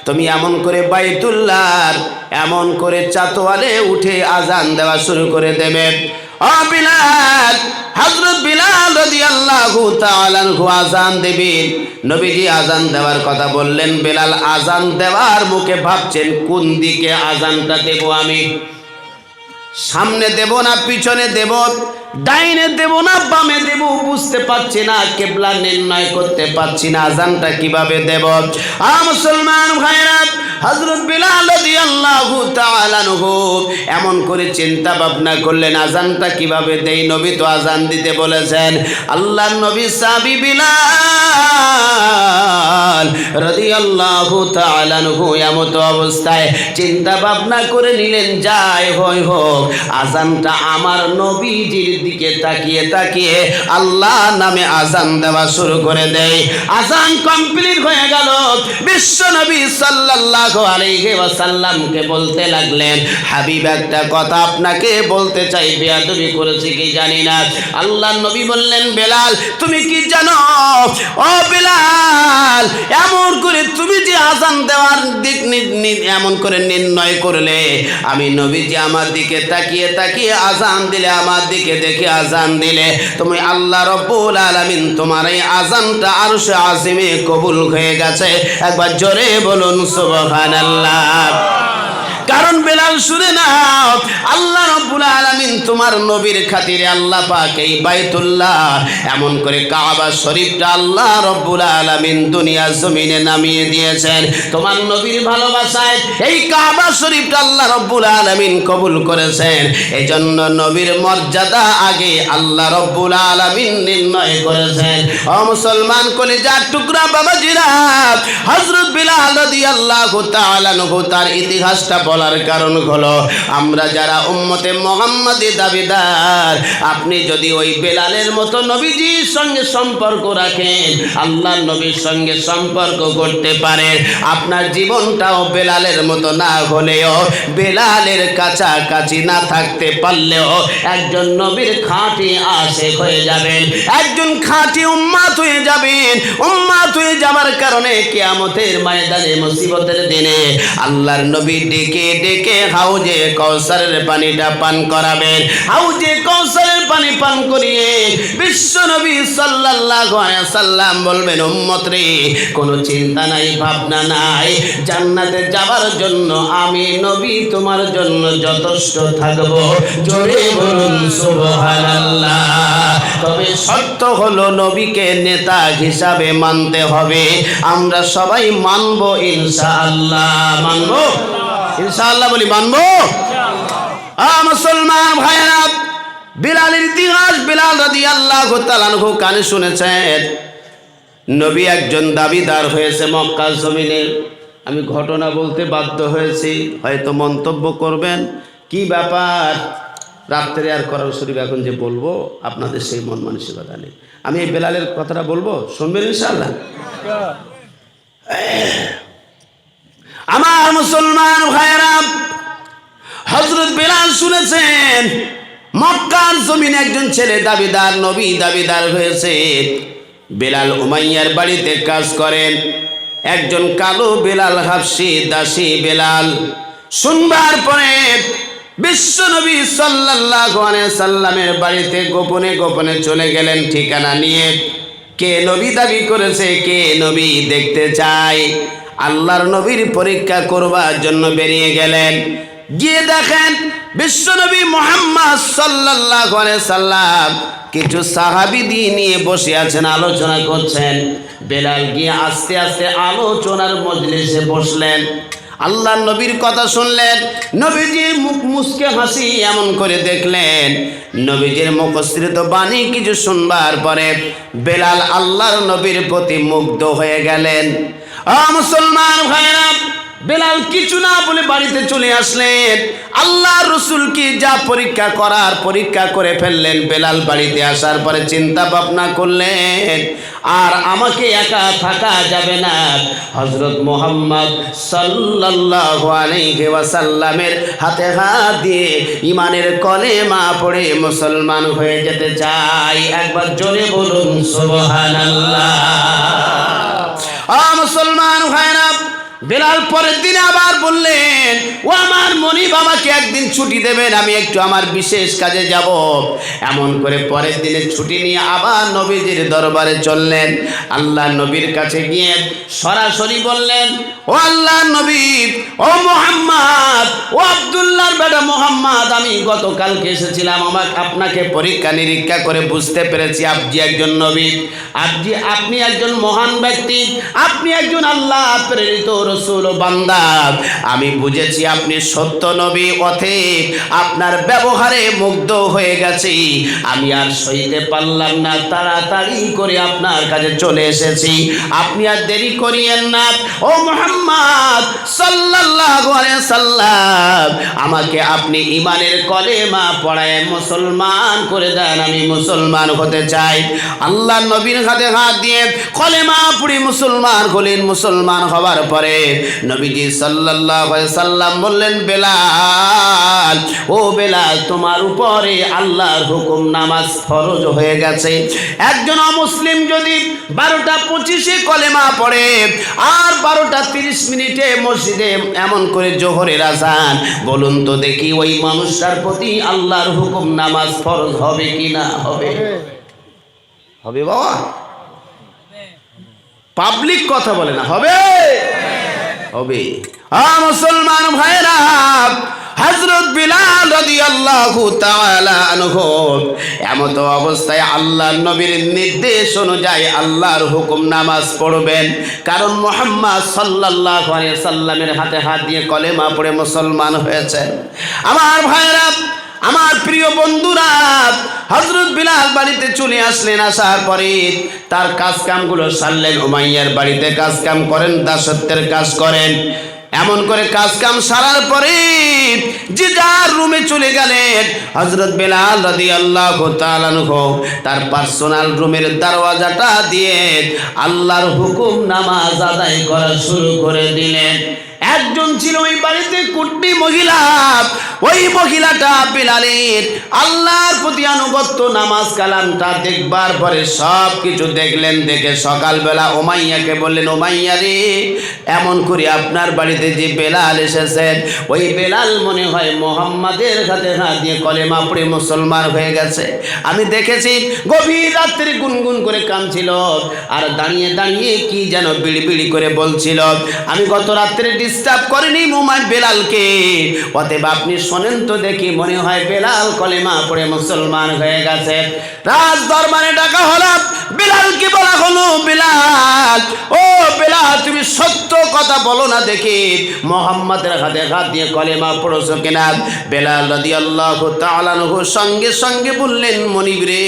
তুমি এমন করে বাইতুল্লাহর এমন করে চাতোয়ালে উঠে আজান দেওয়া শুরু করে দেবে। বেলাল, হযরত বেলাল রাদিয়াল্লাহু তাআলা আনহু আজান দেবেন। নবীজি আজান দেওয়ার কথা বললেন। বেলাল আজান দেওয়ার মুখে ভাবছেন কোন দিকে আজানটা দেব, আমি সামনে দেব না পিছনে দেব, ডাইনে দেব না বামে দেব, বুঝতে পারছি না, কিবলা নির্ণয় করতে পারছি না, আজানটা কিভাবে দেব। মুসলমান ভাইরা, হযরত বেলাল রাদিয়াল্লাহু তাআলা আনহু এমন করে চিন্তা ভাবনা করলেন আজানটা কিভাবে দেই। নবী তো আজান দিতে বলেছেন। আল্লাহর নবী সাহাবী বেলাল রাদিয়াল্লাহু তাআলা আনহু এমত অবস্থায় চিন্তা ভাবনা করে নিলেন, যাই হয় হোক আজানটা আমার নবীজির দিকে তাকিয়ে তাকিয়ে আল্লাহ নামে আজান দেওয়া শুরু করে দেয়। আজান কমপ্লিট হয়ে গেল। বিশ্ব নবী সাল্লাল্লাহু আলাইহি ওয়াসাল্লামকে বলতে লাগলেন, হাবিব একটা কথা আপনাকে বলতে চাই, বেয়াদবি করেছি কি জানি না। আল্লাহর নবী বললেন, বেলাল তুমি কি জানো? ও বেলাল, এমন করে তুমি যে আজান দেওয়ার দিক এমন করে নির্ণয় করলে, আমি নবীজি আমার দিকে তাকিয়ে তাকিয়ে আজান দিলে, আমার দিকে দেখে আজান দিলে, তুমি আল্লাহ রব্বুল আলামিন তোমার এই আজানটা আরশে আজিমে কবুল হয়ে গেছে। একবার জোরে বলুন সুবহানাল্লাহ। কারণ বেলাল শুনে নাও, আল্লাহ রব্বুল আলামিন তোমার নবীর খাতিরে আল্লাহ পাক এই বাইতুল্লাহ এমন করে কাবা শরীফটা আল্লাহ রব্বুল আলামিন দুনিয়া জমিনে নামিয়ে দিয়েছেন। তোমার নবীর ভালোবাসায় এই কাবা শরীফটা আল্লাহ রব্বুল আলামিন কবুল করেছেন। এজন্য নবীর মর্যাদা আগে আল্লাহ রব্বুল আলামিন নির্ণয় করেছেন। ও মুসলমান কলিজার টুকরা বাবাজিরা, হযরত বেলাল রাদিয়াল্লাহু তাআলা আনহু তার ইতিহাসটা বলার কারণ হলো, আমরা যারা উম্মতে মুহাম্মাদি দাবিদার, আপনি যদি ওই বেলালের মতো নবীজির সঙ্গে সম্পর্ক রাখেন, আল্লাহর নবীর সঙ্গে সম্পর্ক করতে পারেন, আপনার জীবনটাও বেলালের মতো না হলেও, বেলালের কাছাকাছি না থাকতে পারলেও একজন নবীর খাঁটি আশিক হয়ে যাবেন, একজন খাঁটি উম্মাত হয়ে যাবেন। উম্মাত হয়ে যাবার কারণে কিয়ামতের ময়দানে মুসিবতের দিনে আল্লাহর নবী ডেকে ডেকে হাউজে কাউসারের পানিটা পান করাবেন। হাউজে কাউসারের পানি পান করিয়ে বিশ্ব নবী সাল্লাল্লাহু আলাইহি ওয়াসাল্লাম বলবেন, উম্মত রে, কোনো চিন্তা নাই, ভাবনা নাই, জান্নাতে যাবার জন্য আমি নবী তোমার জন্য যথেষ্ট থাকব। জোরে বলুন সুবহানাল্লাহ। তবে শর্ত হলো নবীকে নেতা হিসাবে মানতে হবে। আমরা সবাই মানব ইনশাআল্লাহ। মানব ইনশাআল্লাহ, বলি মানবো। মুসলমান ভাইরা, বেলালের ইতিহাস বেলাল রাদিয়াল্লাহু তাআলা আনহু কানে শুনেছেন। নবী একজন দাবিদার হয়েছে মক্কার জমিনে। আমি ঘটনা বলতে বাধ্য হয়েছি, হয়তো মন্তব্য করবেন, কি ব্যাপার রাত্রে আর কোরআন শরীফ এখন যে বলবো, আপনাদের সেই মন মানসিকতা নেই। আমি এই বেলালের কথাটা বলবো, শুনবেন ইনশাআল্লাহ। আমার মুসলমান ভাইরা, হযরত বেলাল শুনেছেন মক্কার জমিনে একজন ছেলে দাবিদার, নবী দাবিদার হয়েছে। বেলাল উমাইয়ার বাড়িতে কাজ করেন। একজন কালো বেলাল, হাবশী দাসী বেলাল। শুনবার পরে বিশ্ব নবী সাল্লাল্লাহু আলাইহি সাল্লামের বাড়িতে গোপনে গোপনে চলে গেলেন ঠিকানা নিয়ে। কে নবী দাবি করেছে, কে নবী দেখতে চায়, আল্লাহর নবীর পরীক্ষা করবার জন্য বেরিয়ে গেলেন। গিয়ে দেখেন বিশ্বনবী মুহাম্মদ সাল্লাল্লাহু আলাইহি সাল্লাম কিছু সাহাবী নিয়ে বসে আছেন, আলোচনা করছেন। বেলাল গিয়ে আস্তে আস্তে আলোচনার মজলিসে বসলেন। আল্লাহ নবীর কথা শুনলেন, নবীজির মুখ মুচকে হাসি এমন করে দেখলেন। নবীজির মুখস্থিত বাণী কিছু শুনবার পরে বেলাল আল্লাহর নবীর প্রতি মুগ্ধ হয়ে গেলেন। মুসলমান ভাইরা, বেলাল কিছু না বলে বাড়িতে চলে আসলেন। আল্লাহ রসুল কি যা পরীক্ষা করার পরীক্ষা করে ফেললেন। বেলাল বাড়িতে আসার পরে চিন্তা ভাবনা করলেন, আর আমাকে একা থাকা যাবে না। হযরত মুহাম্মদ সাল্লাল্লাহু আলাইহি ওয়াসাল্লামের হাতে হাত দিয়ে ইমানের কলেমা পড়ে মুসলমান হয়ে যেতে চাই। একবার জোরে বলুন সুবহানাল্লাহ। মুসলমান ভাইরা, বেলাল পরের দিন আবার বললেন, ও আমার মনিব, আমাকে একদিন ছুটি দেবেন, আমি একটু আমার বিশেষ কাজে যাব। এমন করে পরের দিনে ছুটি নিয়ে আবার নবীজির দরবারে চললেন। আল্লাহ নবীর কাছে গিয়ে সরাসরি বললেন, ও আল্লাহ নবী, ও মুহাম্মদ, ও আব্দুল্লাহর বেটা মুহাম্মদ, আমি গতকালকে এসেছিলাম, আপনাকে পরীক্ষা নিরীক্ষা করে বুঝতে পেরেছি আপনি একজন নবী, আপনি একজন মহান ব্যক্তি, আপনি একজন আল্লাহ প্রেরিত রাসূল ও বান্দা। আমি বুঝেছি আপনি সত্য নবী, অতএব আপনার ব্যবহারে মুগ্ধ হয়ে গেছি। আমি আর সইতে পারলাম না, তাড়াতাড়ি করে আপনার কাছে চলে এসেছি। আপনি আর দেরি করিয়েন না। ও মুহাম্মদ সাল্লাল্লাহু আলাইহি সাল্লাম, আমাকে আপনি ইমানের কলেমা পড়ায় মুসলমান করে দেন, আমি মুসলমান হতে চাই। আল্লাহ নবীর হাতে হাত দিয়ে কলেমা পড়ে মুসলমান হলেন। মুসলমান হওয়ার পরে নবীজি সাল্লাল্লাহু আলাইহি সাল্লাম বললেন, বেলাল, ও বেলাল, তোমার উপরে আল্লাহর হুকুম, নামাজ ফরজ হয়ে গেছে। একজন অমুসলিম যদি 12:25 কলেমা পড়ে আর 12:30 মসজিদে এমন করে জোহরের আযান, বলুন তো দেখি ওই মানুষটার প্রতি আল্লাহর হুকুম, নামাজ ফরজ হবে কি না হবে? হবে বাবা, পাবলিক কথা বলে না, হবে হবে। মুসলমান ভাইরা, হযরত বিলাল রাদিয়াল্লাহু তাআলা আনহু এমত অবস্থায় আল্লাহর নবীর নির্দেশ অনুযায়ী আল্লাহর হুকুম নামাজ পড়বেন, কারণ মুহাম্মদ সাল্লাল্লাহু আলাইহি সাল্লামের হাতে হাত দিয়ে কলেমা পড়ে মুসলমান হয়েছেন। আমার ভাইরা, আমার প্রিয় বন্ধুরা, হযরত বিলাল বাড়িতে চলে আসলেন। আসার পরে তার কাজ কামগুলো সারলেন। উমাইয়ার বাড়িতে কাজ কাম করেন, দাসত্বের কাজ করেন। এমন করে কাজ কাম সারার পরে যে যার রুমে চলে গেলেন। হযরত বিলাল রাদিয়াল্লাহু তাআলা আনহু তার পার্সোনাল রুমের দরওয়াজাটা দিয়ে আল্লাহর হুকুম নামাজ আদায় করা শুরু করে দিলেন। একজন ছিল ওই বাড়িতে কুটনি মহিলা। ওই মহিলাটা বিলালের আল্লাহর প্রতি আনুগত্য, নামাজ কালামটা দেখবার পরে সব কিছু দেখলেন। দেখে সকালবেলা উমাইয়াকে বললেন, উমাইয়া রে, এমন করে আপনার বাড়িতে যে বেলাল এসেছেন, ওই বেলাল মনে হয় মুহাম্মাদের হাতে হাত দিয়ে কলেমা পড়ে মুসলমান হয়ে গেছে। আমি দেখেছি গভীর রাত্রে গুনগুন করে কাঁদছিল আর দাঁড়িয়ে দাঁড়িয়ে কি যেন বিড়বিড়ি করে বলছিল। আমি গত রাত্রে ডিস্টার্ব করিনি মোহাম্মদ বেলালকে, অতএব আপনি শোনেন তো দেখি, মনে হয় বেলাল কলেমা পড়ে মুসলমান হয়ে গেছে। রাজ দরবারে ডাকা হলো, বেলালকে বলা হলো, বেলাল, ও বেলাল, তুমি সত্য কথা বলো না দেখি, মুহাম্মাদের হাতে হাত দিয়ে কলেমা পড়েছো কিনা? বেলাল রাদিয়াল্লাহু তাআলা আনহু সঙ্গে সঙ্গে বললেন, মনিব রে,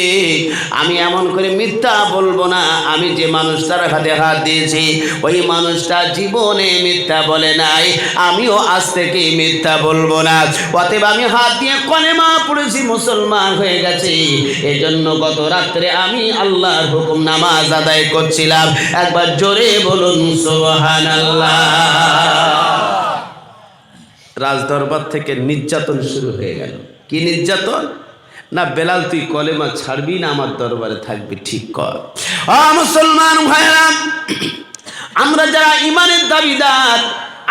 আমি এমন করে মিথ্যা বলবো না। আমি যে মানুষটার হাতে হাত দিয়েছি ওই মানুষটা জীবনে মিথ্যা বলে নাই, আমিও আজ থেকে মিথ্যা বলবো না। অতএব আমি হাত দিয়ে কলেমা পড়েছি, মুসলমান হয়ে গেছি। এজন্য গত রাত্রে আমি আল্লাহর হুকুম নামাজ আদায় করছিলাম। একবার জোরে বলুন সুবহানাল্লাহ। রাজদরবার থেকে নির্যাতন শুরু হয়ে গেল। কি নির্যাতন? না, বেলাল তুই কলেমা ছাড়বি না, আমার দরবারে থাকবি, ঠিক কর। মুসলমান ভাইরা, আমরা যারা ইমানের দাবিদার,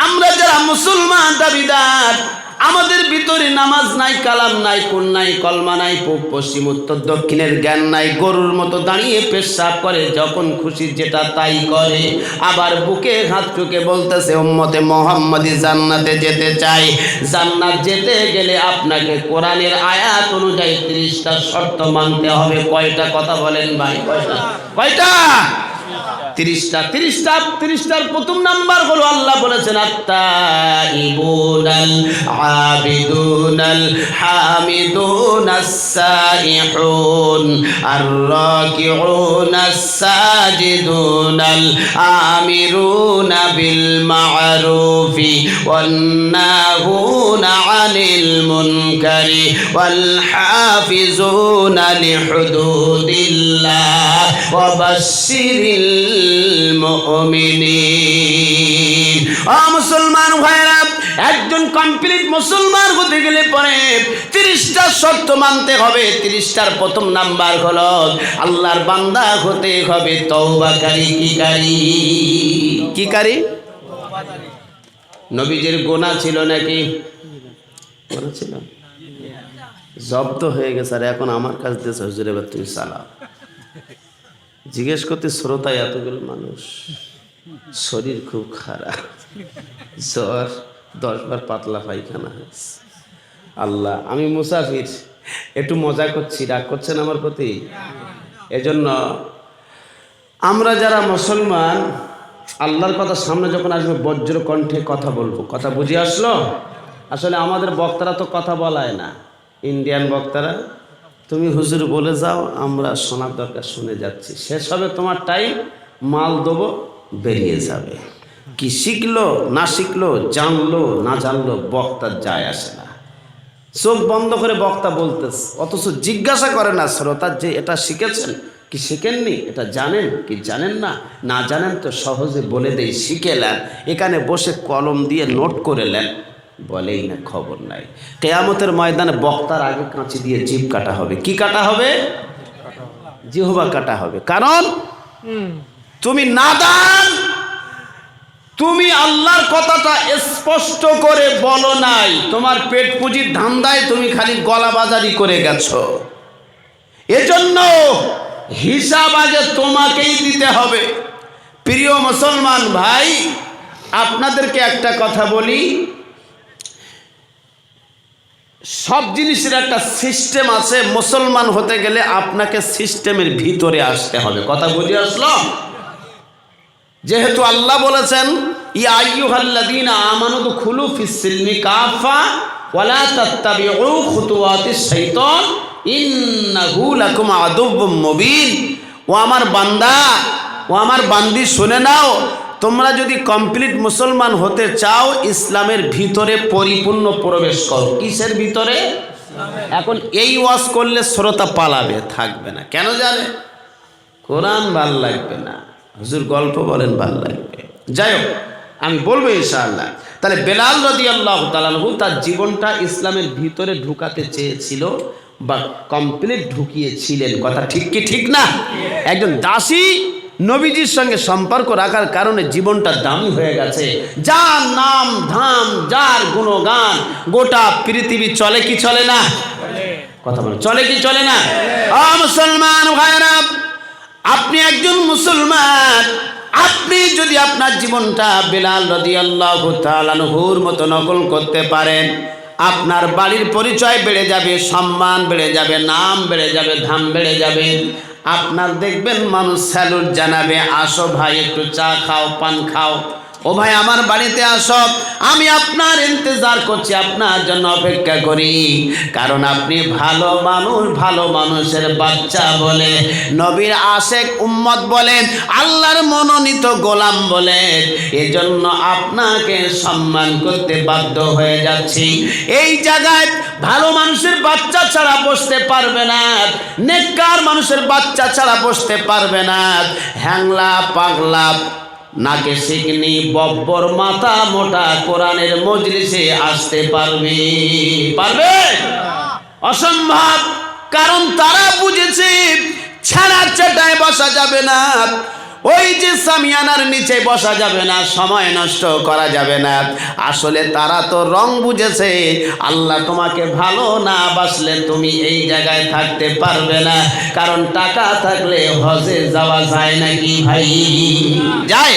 আমরা যারা মুসলমান দাবিদার, আমাদের ভিতরে নামাজ নাই, কালাম নাই, কোন নাই, কলমা নাই, পূব পশ্চিম উত্তর দক্ষিণের জ্ঞান নাই, গরুর মতো দাঁড়িয়ে পেশাব করে, যখন খুশি যেটা তাই করে, আবার বুকে হাত ঠুকে বলতেছে উম্মতে মুহাম্মাদি জান্নাতে যেতে চাই। জান্নাত যেতে গেলে আপনাকে কোরআনের আয়াত অনুযায়ী 30টা শর্ত মানতে হবে। কয়টা কথা বলেন ভাই? কয়টা? 30টার প্রথম নাম্বার হলো আল্লাহ বলেছেন আত্তাইবুনাল আবিদুনাল হামিদুনাস সাইহুন আর-রাকিউনাস সাজিদুনাল আমিরুনা বিল মা'রুফি ওয়ান নাহুনা আনিল মুনকারি ওয়াল হাফিজুনা লিহুদুদিল্লাহ ওয়া বাশশিরিল মুমিনিন। মুসলমান ভাইরা, একজন কমপ্লিট মুসলমান হতে গেলে পরে 30টা শর্ত মানতে হবে। 30টার প্রথম নাম্বার হলো আল্লাহর বান্দা হতে হবে তওবাকারী। কি কারি? নবীজির গুনাহ ছিল নাকি? গুনাহ ছিল, জব্দ হয়ে গেছে। আর এখন আমার কাছ দিয়ে হুজুর এবার তুমি চালাও। জিজ্ঞেস করতে শ্রোতায় এতগুলো মানুষ, শরীর খুব খারাপ, জ্বর, 10 বার পাতলা পায়খানা হয়েছে। আল্লাহ, আমি মুসাফির, একটু মজা করছি, রাগ করছেন আমার প্রতি? এজন্য আমরা যারা মুসলমান, আল্লাহর কথা সামনে যখন আসবে বজ্র কণ্ঠে কথা বলবো। কথা বুঝে আসলো? আসলে আমাদের বক্তারা তো কথা বলায় না, ইন্ডিয়ান বক্তারা। তুমি হুজুর বলে যাও, আমরা শোনার দরকার শুনে যাচ্ছি। শেষ হবে তোমার টাইম, মাল দেবো, বেরিয়ে যাবে। কি শিখলো না শিখলো, জানলো না জানলো, বক্তার যায় আসে না। চোখ বন্ধ করে বক্তা বলতেছে, অথচ জিজ্ঞাসা করে না শ্রোতা যে এটা শিখেছেন কি শিখেননি, এটা জানেন কি জানেন না, না জানেন তো সহজে বলে দেই শিখে নেন, এখানে বসে কলম দিয়ে নোট করে নেন, বলেই না খবর নাই। কিয়ামতের ময়দানে বক্তার আগে কাঁচি দিয়ে জিভ কাটা হবে। কি কাটা হবে? জিহ্বা কাটা হবে। কারণ তুমি নাদান, তুমি আল্লাহর কথাটা স্পষ্ট করে বলো নাই, তোমার পেট পুঁজির ধান্দায় তুমি খালি গলাবাজারি করে গেছো। এজন্য হিসাব আগে তোমাকেই দিতে হবে। প্রিয় মুসলমান ভাই, আপনাদেরকে একটা কথা বলি, সব জিনিসের একটা সিস্টেম আছে। মুসলমান হতে গেলে আপনাকে সিস্টেমের ভিতরে আসতে হবে। কথা বুঝে আসলো? যেহেতু আল্লাহ বলেছেন ইয়া আইয়ুহাল্লাযীনা আমানু দুখুলু ফিস সিলমি কাফা ওয়া লা তাত্তাবিউ খুতুওয়াতিশ শাইতান ইন্নাহু লাকুম আদুউম মুবিন। ও আমার বান্দা, ও আমার বান্দি, শুনে নাও, তোমরা যদি কমপ্লিট মুসলমান হতে চাও, ইসলামের ভিতরে পরিপূর্ণ প্রবেশ করো। কিসের ভিতরে? এখন এই ওয়াজ করলে শ্রোতা পালাবে, থাকবে না। কেন জানে? কোরআন ভাল লাগবে না, হুজুর গল্প বলেন ভাল লাগবে। যাই হোক, আমি বলবো ইনশাআল্লাহ। তাহলে বেলাল রাদিয়াল্লাহু তাআলা আনহু তার জীবনটা ইসলামের ভিতরে ঢুকাতে চেয়েছিল বা কমপ্লিট ঢুকিয়েছিলেন। কথা ঠিক কি ঠিক না? একজন দাসী নবীজির সঙ্গে সম্পর্ক রাখার কারণে জীবনটা দামি হয়ে গেছে। যার নাম ধাম, যার গুণগান গোটা পৃথিবী চলে কি চলে না? কথা বলে চলে কি চলে না? মুসলমান ভাইরা, আপনি একজন মুসলমান, আপনি যদি আপনার জীবনটা বেলাল রাদিয়াল্লাহু তাআলা আনহুর মতো নকল করতে পারেন, আপনার বাড়ির পরিচয় বেড়ে যাবে, সম্মান বেড়ে যাবে, নাম বেড়ে যাবে, ধাম বেড়ে যাবে। আপনার দেখবেন মানুষ স্যালুট জানাবে, আসো ভাই একটু চা খাও, পান খাও, ও ভাই আমার বাড়িতে আসো, আমি আপনার ইন্তজার করছি, আপনার জন্য অপেক্ষা করি। কারণ আপনি ভালো মানুষ, ভালো মানুষের বাচ্চা বলে, নবীর আশেক উম্মত বলেন, আল্লাহর মনোনীত গোলাম বলেন, এজন্য আপনাকে সম্মান করতে বাধ্য হয়ে যাচ্ছি। এই জায়গায় ভালো মানুষের বাচ্চা ছাড়া বসতে পারবে না, নেককার মানুষের বাচ্চা ছাড়া বসতে পারবে না। হ্যাংলা পাগলা নাকে শিকনি বব্বর মাথা মোটা কোরআনের মজলিসে আসতে পারবে? পারবে? অসম্ভব। কারণ তারা বুঝেছে ছাড়া চাটায় বসা যাবে না, ওই যে সামিয়ানার নিচে বসা যাবে না, সময় নষ্ট করা যাবে না। আসলে তারা তো রং বুঝেছে। আল্লাহ তোমাকে ভালো না বাসলে তুমি এই জায়গায় থাকতে পারবে না। কারণ টাকা থাকলে হজে যাওয়া যায় নাকি ভাই? যায়।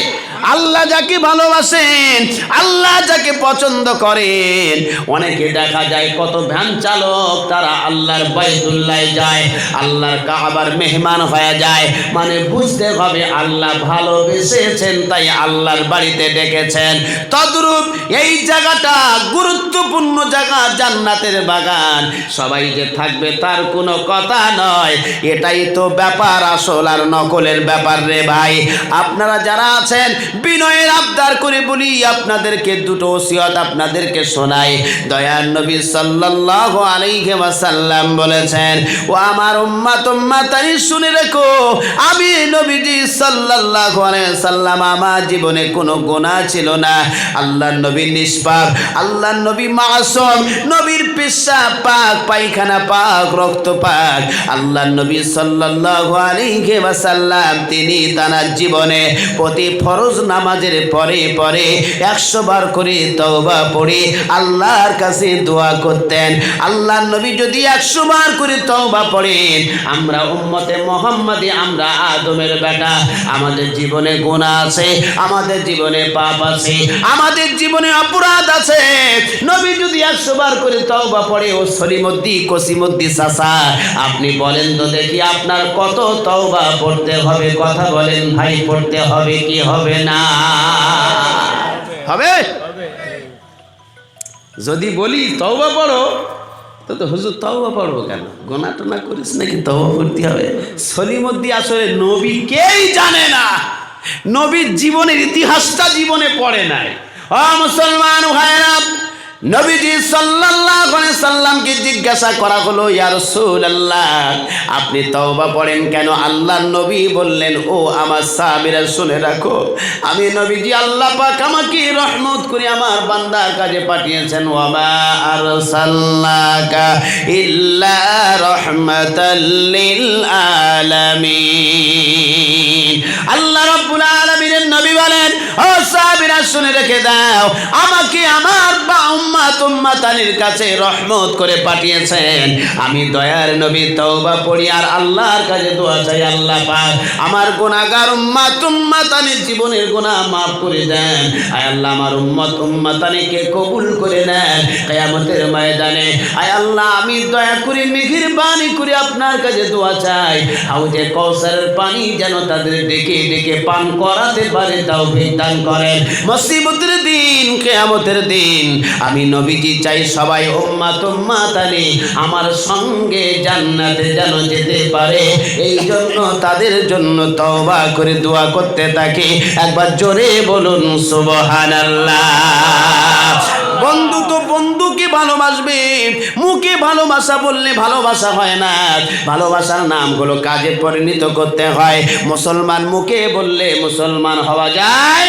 আল্লাহ যাকে ভালোবাসেন, আল্লাহ যাকে পছন্দ করেন। অনেকে দেখা যায় কত ভ্যান চালক তারা আল্লাহর বাইতুল্লাহ যায়, আল্লাহর কাবার মেহমান হয়ে যায়। মানে বুঝতে হবে আল্লাহ ভালোবেসেছেন তাই আল্লাহর বাড়িতে ডেকেছেন। তদ্রূপ এই জায়গাটা গুরুত্বপূর্ণ জায়গা, জান্নাতের বাগান। সবাই যে থাকবে তার কোনো কথা নয়, এটাই তো ব্যাপার, আসল আর নকলের ব্যাপার রে ভাই। আপনারা যারা আছেন বিনয়ের আবদার করে বলি আপনাদেরকে দুটো ওসিয়ত আপনাদেরকে শোনাই। দয়ার নবী সাল্লাল্লাহু আলাইহি ওয়াসাল্লাম বলেছেন, ও আমার উম্মত উম্মতানি শুনে রেখো, আমি নবীজি সাল্লাল্লাহু আলাইহি ওয়াসাল্লাম আমার জীবনে কোনো গুনাহ ছিল না। আল্লাহর নবী নিষ্পাপ, আল্লাহর নবী মাসুম, নবীর পেশাব পাক, পায়খানা পাক, রক্ত পাক। আল্লাহর নবী সাল্লাল্লাহু আলাইহি ওয়াসাল্লাম তিনি তার জীবনে প্রতি ফরজ নামাজের পরে পরে 100 বার করে তওবা পড়ে আল্লাহর কাছে দোয়া করতেন। আল্লাহর নবী যদি 100 বার করে তওবা পড়েন, আমরা উম্মতে মুহাম্মাদি, আমরা আদমের বেটা, আমাদের জীবনে গুনাহ আছে, আমাদের জীবনে পাপ আছে, আমাদের জীবনে অপরাধ আছে। নবী যদি 100 বার করে তওবা পড়ে, ও সলিমুদ্দি কসিমুদ্দি চাচা আপনি বলেন তো দেখি আপনার কত তওবা পড়তে হবে? কথা বলেন ভাই, পড়তে হবে কি হবে না? হবে? যদি বলি তওবা পড়ো তো হুজুর তওবা পড়বো কেন? গোনা টোনা করিস নাকি তওবা পড়তে হবে? সলিমুদ্দি আসলে নবীকেই জানে না, নবীর জীবনের ইতিহাসটা জীবনে পড়ে নাই। ও মুসলমান ভাইরা, নবীজি সাল্লাল্লাহু আলাইহি সাল্লামকে জিজ্ঞাসা করা হলো, ইয়া রাসূলুল্লাহ আপনি তওবা পড়েন কেন? আল্লাহর নবী বললেন, ও আমার সাহাবীরা শুনে রাখো, আমি নবীজি আল্লাহ পাক আমাকে রহমত করে আমার বান্দার কাছে পাঠিয়েছেন। ওয়া মা আরসালনাকা ইল্লা রাহমাতাল লিল আলামিন। আল্লাহ রাব্বুল আলামিনের নবী বলেন, ও সাহাবীরা শুনে রেখে দাও, আমাকে আমার উম্মত উম্মতানির কাছে রহমত করে পাঠিয়েছেন। আমি দয়ার নবী তওবা পড়ি আর আল্লাহর কাছে দোয়া চাই, আল্লাহ পাক আমার গুনাহগার উম্মত উম্মতানির জীবনের গুনাহ মাফ করে দেন। আয় আল্লাহ আমার উম্মত উম্মতানিকে কবুল করে নেন কিয়ামতের ময়দানে। আয় আল্লাহ আমি দয়া করে মেহেরবানি করে আপনার কাছে দোয়া চাই, হাউজে কাউসারের পানি যেন তাদের ডেকে ডেকে পান করাতে পারে তৌফিক দান করেন। মুসিবতের দিন, কিয়ামতের দিন আমি নবীজি চাই সবাই উম্মত উম্মতানি আমার সঙ্গে জান্নাতে যেন যেতে পারে। এই জন্য তাদের জন্য তওবা করে দোয়া করতে থাকি। একবার জোরে বলুন সুবহানাল্লাহ। বন্ধু তো বন্ধুকে ভালোবাসবে, মুখে ভালোবাসা বললে ভালোবাসা হয় না, ভালোবাসার নামগুলো কাজে পরিণত করতে হয়। মুসলমান মুখে বললে মুসলমান হওয়া যায়?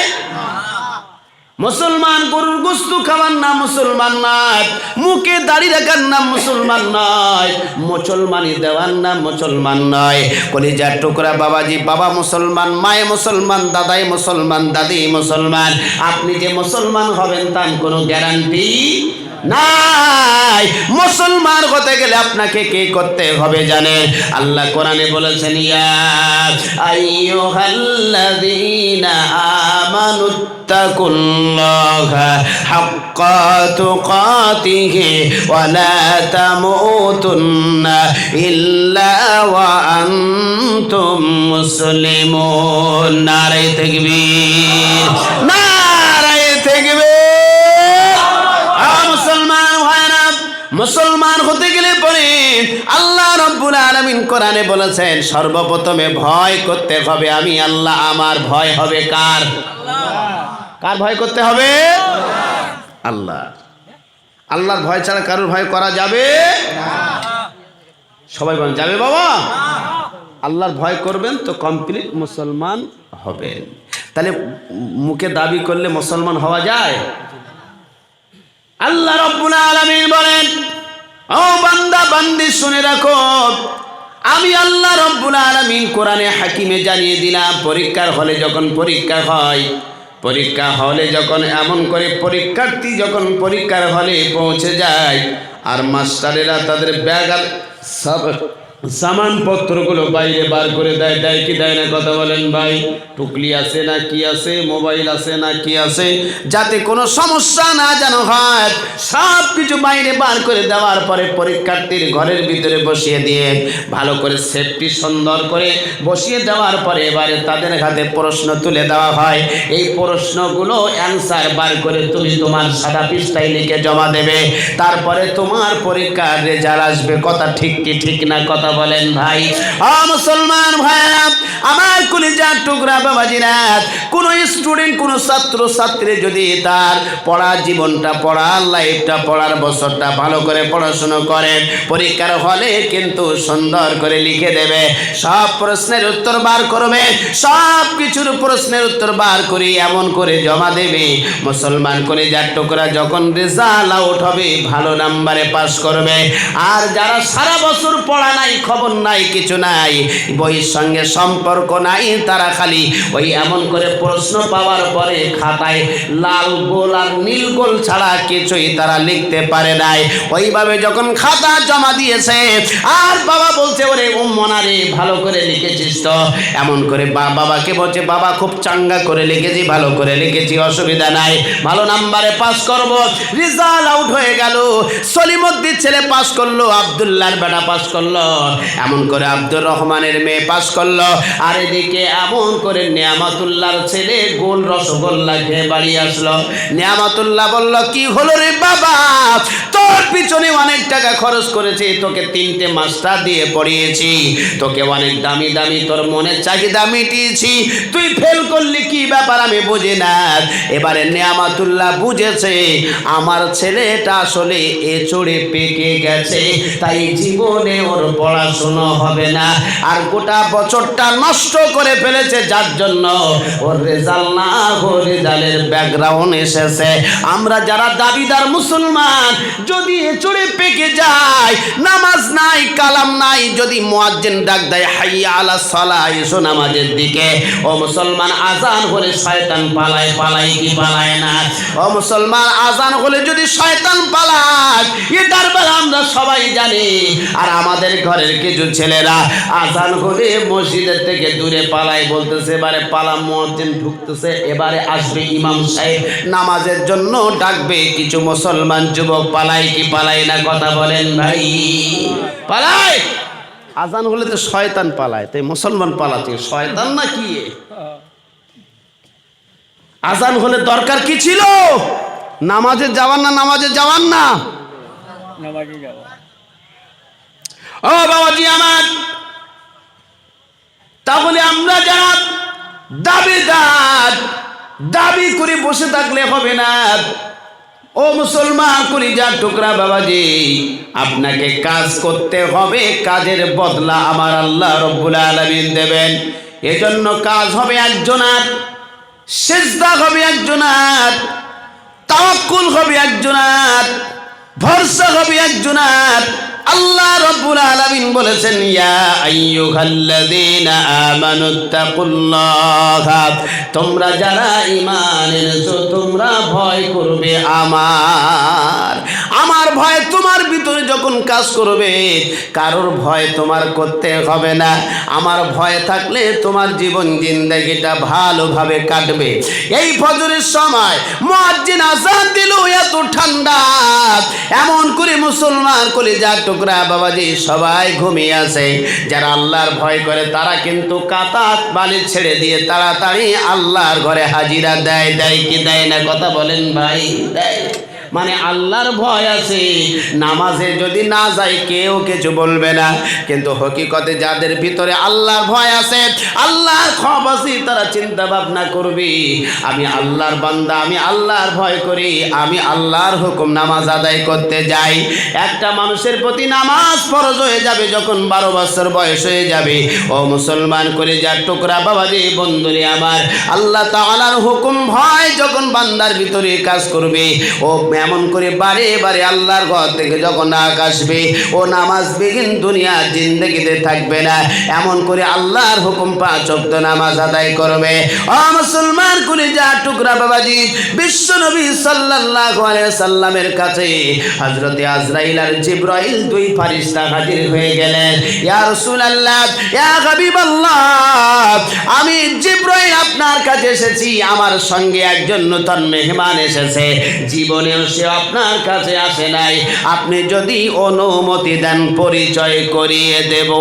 মুসলমান গরুর গোশত খাওয়ার নাম মুসলমান নয়, মুখে দাড়ি রাখার নাম মুসলমান নয়, মুসলমানি দেওয়ার নাম মুসলমান নয়। কলিজার টুকরা বাবাজি, বাবা মুসলমান, মায়ে মুসলমান, দাদাই মুসলমান, দাদি মুসলমান। আপনি যে মুসলমান হবেন তার কোনো গ্যারান্টি নাই। মুসলমান হতে গেলে আপনাকে কি করতে হবে জানেন? আল্লাহ কোরআনে বলেছেন, ইয়া আইয়ুহাল্লাযীনা আমানু তাকুল্লাহা হাক্কা তুকাতিহি ওয়া লা তামুতুন্না ইল্লা ওয়া আনতুম মুসলিমুন। নারে তাকবীর, নারে তাকবীর। মুসলমান হতে গেলে পরে আল্লাহ রাব্বুল আলামিন কোরআনে বলেছেন, সর্বপ্রথমে ভয় করতে হবে আমি আল্লাহ। আমার ভয় হবে কার? কার ভয় করতে হবে? আল্লাহ। আল্লাহর ভয় ছাড়া কারোর ভয় করা যাবে না। সবাই বলেন যাবে বাবা। আল্লাহর ভয় করবেন তো কমপ্লিট মুসলমান হবেন। তাহলে মুখে দাবি করলে মুসলমান হওয়া যায়? আল্লাহ রাব্বুল আলামিন বলেন, ও বান্দা বান্দি শুনে রাখো, আমি আল্লাহ রাব্বুল আলামিন কোরআনে হাকিমে জানিয়ে দিলাম, পরীক্ষার হলে যখন পরীক্ষা হয়, পরীক্ষা হলে যখন এমন করে পরীক্ষার্থী যখন পরীক্ষার হলে পৌঁছে যায় আর মাস্টারেরা তাদের ব্যাগ আর সব সামানপত্রগুলো বাইরে বার করে দেয়, দেয় কি দেয় না কথা বলেন ভাই? টুকলি আছে না কি আছে, মোবাইল আছে না কি আছে, যাতে কোনো সমস্যা না যেন হয়, সব কিছু বাইরে বার করে দেওয়ার পরে পরীক্ষার্থীর ঘরের ভিতরে বসিয়ে দিয়ে ভালো করে সেফটি সুন্দর করে বসিয়ে দেওয়ার পরে এবারে তাদের হাতে প্রশ্ন তুলে দেওয়া হয়। এই প্রশ্নগুলো অ্যান্সার বার করে তুমি তোমার সাদা পৃষ্ঠায় লিখে জমা দেবে। তারপরে তোমার পরীক্ষার রেজাল্ট আসবে। কথা ঠিক কি ঠিক না কথা বলেন ভাই? মুসলমান ভাইরা আমার কলিজার টুকরা বাবাজিরা, কোন স্টুডেন্ট কোন ছাত্র ছাত্রী যদি তার পড়ার জীবনটা, পড়ার লাইফটা, পড়ার বছরটা ভালো করে পড়াশোনা করে, পরীক্ষার হলে কিন্তু সুন্দর করে লিখে দেবে, সব প্রশ্নের উত্তর বার করবে, সব কিছুর প্রশ্নের উত্তর বার করে এমন করে জমা দেবে, মুসলমান কলিজার টুকরা যখন রেজাল্ট আউট হবে ভালো নাম্বারে পাস করবে। আর যারা সারা বছর পড়া নাই, খবর নাই, কিছু নাই, বইয়ের সঙ্গে সম্পর্ক নাই, তারা খালি ওই এমন করে প্রশ্ন পাওয়ার পরে খাতায় লাল গোল আর নীল গোল ছাড়া কিছুই তারা লিখতে পারে নাই। ওইভাবে যখন খাতা জমা দিয়েছে আর বাবা বলছে ওরে উম্মনা রে ভালো করে লিখেছিস তো, এমন করে বাবাকে বলছে বাবা খুব চাঙ্গা করে লিখেছি, ভালো করে লিখেছি, অসুবিধা নাই, ভালো নাম্বারে পাস করব। রেজাল্ট আউট হয়ে গেল, সলিমুদ্দিন ছেলে পাস করলো, আব্দুল্লাহর বেটা পাস করলো, এমন করে আব্দুর রহমানের মেয়ে পাস করলো, আর এদিকে এমন করে নিয়ামতুল্লাহর ছেলে গোল রসগোল্লা খেয়ে বাড়ি আসলো। নিয়ামতুল্লাহ বলল কি হলো রে বাবা, তোর পিছনে অনেক টাকা খরচ করেছি, তোকে 3টে মাস্টার দিয়ে পড়িয়েছি, তোকে অনেক দামি দামি তোর মনের চাহিদা মিটিয়েছি, তুই ফেল করলি কি ব্যাপার আমি বুঝি না। এবারে নিয়ামতুল্লাহ বুঝেছে আমার ছেলেটা আসলে এচড়ে পেকে গেছে, তাই জীবনে ওর পড়াশোনা হবে না, আর গোটা বছরটা নষ্ট করে ফেলেছে, যার জন্য ওর রেজাল্ট না, ওর রেজাল্টের ব্যাকগ্রাউন্ড এসেছে। আমরা যারা দাবিদার মুসলমান, যদি এচড়ে পেকে যায়, নামাজ নাই, কালাম নাই, যদি মুয়াজ্জিন ডাক দেয় হাইয়া আলাস সালাহ, এসো নামাজের দিকে, ও মুসলমান আজান হলে শয়তান পালায়, পালায় কি পালায় না? ও মুসলমান আজান হলে যদি শয়তান পালায়, এটার বেলা আমরা সবাই জানি। আর আমাদের ঘরের কিছু ছেলেরা আজান হলে মসজিদের থেকে দূরে পালায়, বলতেছে এবারে পালা, মুয়াজ্জিন ঢুকতেছে, এবারে আসবে ইমাম সাহেব নামাজের জন্য ডাকবে। কিছু মুসলমান যুবক পালায় কি পালায় না কথা বলেন ভাই? পালায়। আজান হলে তো শয়তান পালায়, তাই মুসলমান পালাচ্ছে শয়তান না কি? আজান হলে দরকার কি ছিল? নামাজে যাওয়ার না, নামাজে যাওয়ার না, নামাজে যাওয়া। ও বাবাজি আমার, তাহলে আমরা যারা দাবিদার, দাবি করে বসে থাকলে হবে না। ও মুসলমান কলিজার টুকরা বাবাজি, আপনাকে কাজ করতে হবে, কাজের বদলা আমার আল্লাহ রব্বুল আলামিন দেবেন। এজন্য কাজ হবে একজনার, সিজদা হবে একজনার, তাওয়াক্কুল হবে একজনার, ভরসা হবে একজনার। আল্লাহ রাব্বুল আলামিন বলেছেন ইয়া আইয়ুহাল্লাযীনা আমানুত্তাকুল্লাহা, তোমরা যারা ঈমান এনেছো তোমরা ভয় করবে আমার। আমার ভয় তোমার ভিতরে যখন কাজ করবে, কারোর ভয় তোমার করতে হবে না। আমার ভয় থাকলে তোমার জীবন জিন্দেগিটা ভালোভাবে কাটবে। এই ফজরের সময় মুয়াজ্জিন আযান দিল, এত ঠান্ডা, এমন করে মুসলমান কলিজার টুকরা বাবাজি সবাই ঘুমিয়ে আছে। যারা আল্লাহর ভয় করে তারা কিন্তু কাতা বালি ছেড়ে দিয়ে তাড়াতাড়ি আল্লাহর ঘরে হাজিরা দেয়, দেয় কি দেয় না কথা বলেন ভাই? দেয়। মানে আল্লাহর ভয় আছে, নামাজে যদি না যায় কেউ কিছু বলবে না, কিন্তু হকিকতে যাদের ভিতরে আল্লাহর ভয় আছে, আল্লাহর খৌফ আছে, তারা চিন্তা ভাবনা করবে আমি আল্লাহর বান্দা, আমি আল্লাহর ভয় করি, আমি আল্লাহর হুকুম নামাজ আদায় করতে যাই। একটা মানুষের প্রতি নামাজ ফরজ হয়ে যাবে যখন 12 বছর বয়স হয়ে যাবে। ও মুসলমান কলিজার টুকরা বাবাজি বন্ধুরে আমার, আল্লাহ তাআলার হুকুম ভয় যখন বান্দার ভিতরে কাজ করবে, ও এমন করে বারে বারে আল্লাহর ঘর থেকে যখন ডাক আসবে ও নামাজ বিহীন দুনিয়া জিন্দেগিতে থাকবে না, এমন করে আল্লাহর হুকুম 5 ওয়াক্ত নামাজ আদায় করবে। ও মুসলমান কলিজা টুকরা বাবাজি, বিশ্ব নবী সাল্লাল্লাহু আলাইহি সাল্লামের কাছে হযরতে আজরাইল আর জিবরাইল দুই ফেরেশতা হাজির হয়ে গেলেন। ইয়া রাসূলুল্লাহ, ইয়া হাবিবাল্লাহ, আমি জিবরাইল আপনার কাছে এসেছি, আমার সঙ্গে একজন নতুন মেহমান এসেছে, জীবনেও সে আপনার কাছে আসে নাই, আপনি যদি অনুমতি দেন পরিচয় করিয়ে দেব।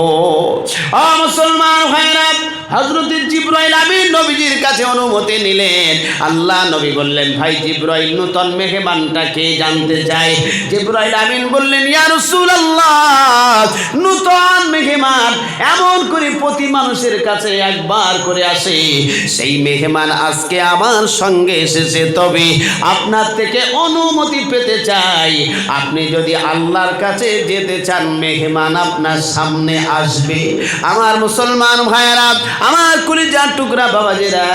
ও মুসলমান ভাইরা, হযরত জিবরাইল আমিন নবীজির কাছে অনুমতি নিলেন। আল্লাহ নবী বললেন, ভাই জিবরাইল, নতুন মেহমানটা কে জানতে চাই? জিবরাইল আমিন বললেন, ইয়া রাসূলুল্লাহ, নতুন মেহমান এমন করে প্রতি মানুষের কাছে একবার করে আসে, সেই মেহমান আজকে আমার সঙ্গে এসেছে, তবে আপনার থেকে অনুমতি পেতে চাই। আপনি যদি আল্লাহর কাছে যেতে চান, মেহমান আপনার সামনে আসবে। আমার মুসলমান ভাইয়েরা, আমার কলিজার টুকরা বাবাজিরা,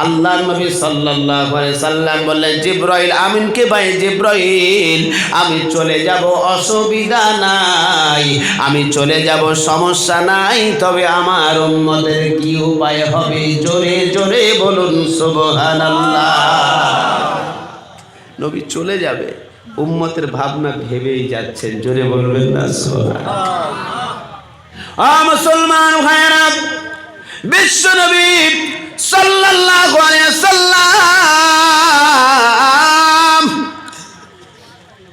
আল্লাহর নবী সাল্লাল্লাহু আলাইহি সাল্লাম বললেন, জিবরাইল আমিনকে, ভাই জিবরাইল, আমি চলে যাব, অসুবিধা নাই, আমি চলে যাব, সমস্যা নাই, তবে আমার উম্মতের কি উপায় হবে? জোরে জোরে বলুন সুবহানাল্লাহ। নবী চলে যাবে, উম্মতের ভাবনা ভেবেই যাচ্ছেন, জোরে বলবেন না সুবহানাল্লাহ। ও মুসলমান ভাইরা, বিশ্ব নবী সাল্লাল্লাহু আলাইহি সাল্লাম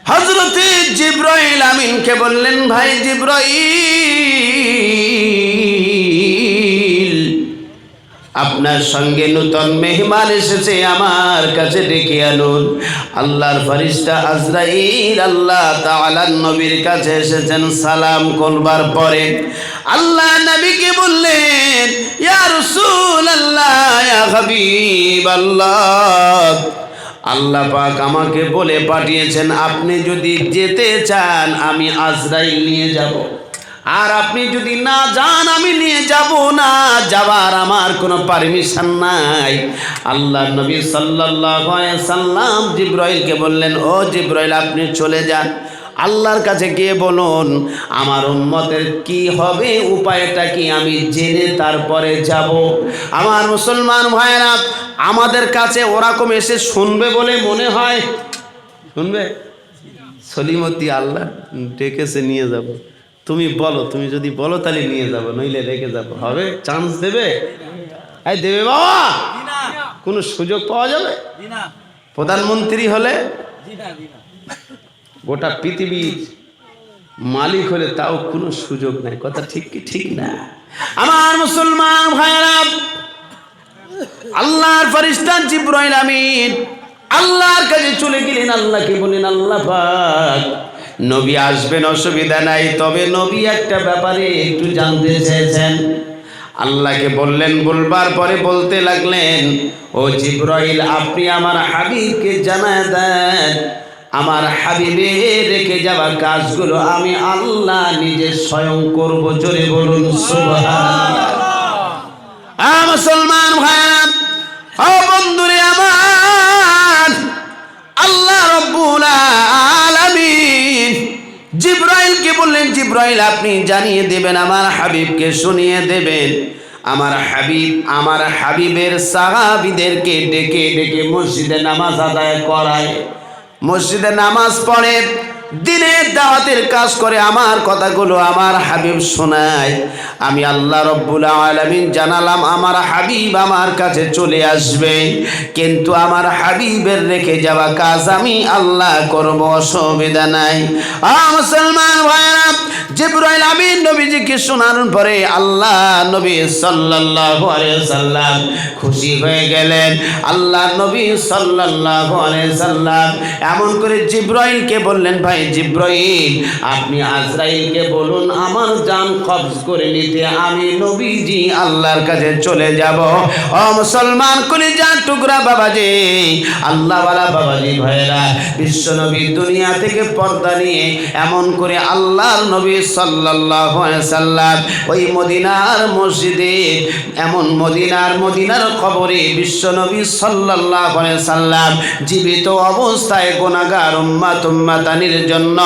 হযরত জিবরাইল আমিনকে বললেন, ভাই জিবরাইল, আপনার সঙ্গে নতুন মেহমান এসেছে, আমার কাছে ডেকে আনুন। আল্লাহর ফেরেশতা আজরাইল আল্লাহ তাআলার নবীর কাছে এসেছেন। সালাম করবার পরে আল্লাহ নবীকে বললেন, ইয়া রাসূলুল্লাহ, ইয়া হাবিবাল্লাহ, আল্লাহ পাক আমাকে বলে পাঠিয়েছেন, আপনি যদি যেতে চান আমি আজরাইল নিয়ে যাব, আর আপনি যদি না যান আমি নিয়ে যাব না, যাবার আমার কোনো পারমিশন নাই। আল্লাহ নবী সাল্লাল্লাহু আলাইহি সাল্লাম জিবরাইলকে বললেন, ও জিবরাইল, আপনি চলে যান, আল্লাহর কাছে গিয়ে বলুন আমার উম্মতের কি হবে, উপায়টা কি, আমি জেনে তারপরে যাব। আমার মুসলমান ভাইরা, আমাদের কাছে ওরকম এসে শুনবে বলে মনে হয়? শুনবে? সলিমতি আল্লাহ ডেকেছে, নিয়ে যাব, তুমি বলো, তুমি যদি বলো তাহলে নিয়ে যাব, নইলে রেখে যাব, হবে? চান্স দেবে? এই দেবে বাবা? কোনো সুযোগ পাওয়া যাবে? প্রধানমন্ত্রী হলে, গোটা পৃথিবীর মালিক হলে তাও কোনো সুযোগ নাই। কথা ঠিক কি ঠিক না? আমার মুসলমান ভাইরা, আল্লাহর ফেরেশতা জিবরাইল আমিন আল্লাহর কাছে চলে গেলেন। আল্লাহকে বলেন, আল্লাহ পাক নবী আসবেন, অসুবিধা নাই, তবে নবী একটা ব্যাপারে একটু জানতে চেয়েছেন। আল্লাহকে বললেন, বলবার পরে বলতে লাগলেন, ও জিবরাইল, আপনি আমার হাবিবকে জানায় দেন, আমার হাবিবের রেখে যাওয়া কাজগুলো আমি আল্লাহ নিজে স্বয়ং করব। জোরে বলুন সুবহানাল্লাহ। মুসলমান ভাইরা, ও বন্ধুরে আমার, আল্লাহ রাব্বুল আলামিন জিবরাইলকে বললেন, জিবরাইল আপনি জানিয়ে দেবেন, আমার হাবিবকে শুনিয়ে দেবেন, আমার হাবিব আমার হাবিবের সাহাবীদেরকে ডেকে ডেকে মসজিদে নামাজ আদায় করায়, মসজিদে নামাজ পড়ে, দিনের দাওয়াতের কাজ করে, আমার কথাগুলো আমার হাবিব শোনায়। আমি আল্লাহ রব্বুল আলামিন জানালাম আমার হাবিব আমার কাছে চলে আসবে, কিন্তু আমার হাবিবের রেখে যাওয়া কাজ আমি আল্লাহ করব, অসুবিধা নাই। মুসলমান ভাইরা, জিবরাইল আমিন নবীজিকে শোনানোর পরে আল্লাহ নবী সাল্লাল্লাহু আলাইহি সাল্লাম খুশি হয়ে গেলেন। আল্লাহ নবী সাল্লাল্লাহু আলাইহি সাল্লাম এমন করে জিবরাইলকে বললেন, ভাই নাই জিব্রাইল, আপনি আজরাইলকে বলুন আমার জান কবজ করে নিতে, আমি নবীজি আল্লাহর কাছে চলে যাব। ও মুসলমান কলিজার টুকরা বাবাজি, আল্লাহওয়ালা বাবাজি ভাইরা, বিশ্ব নবী দুনিয়া থেকে পর্দা নিয়ে এমন করে আল্লাহর নবী সাল্লাল্লাহু আলাইহি সাল্লাম ওই মদিনার মসজিদে, এমন মদিনার কবরে বিশ্ব নবী সাল্লাল্লাহু আলাইহি সাল্লাম জীবিত অবস্থায় গুনাহগার উম্মাতানির জন্য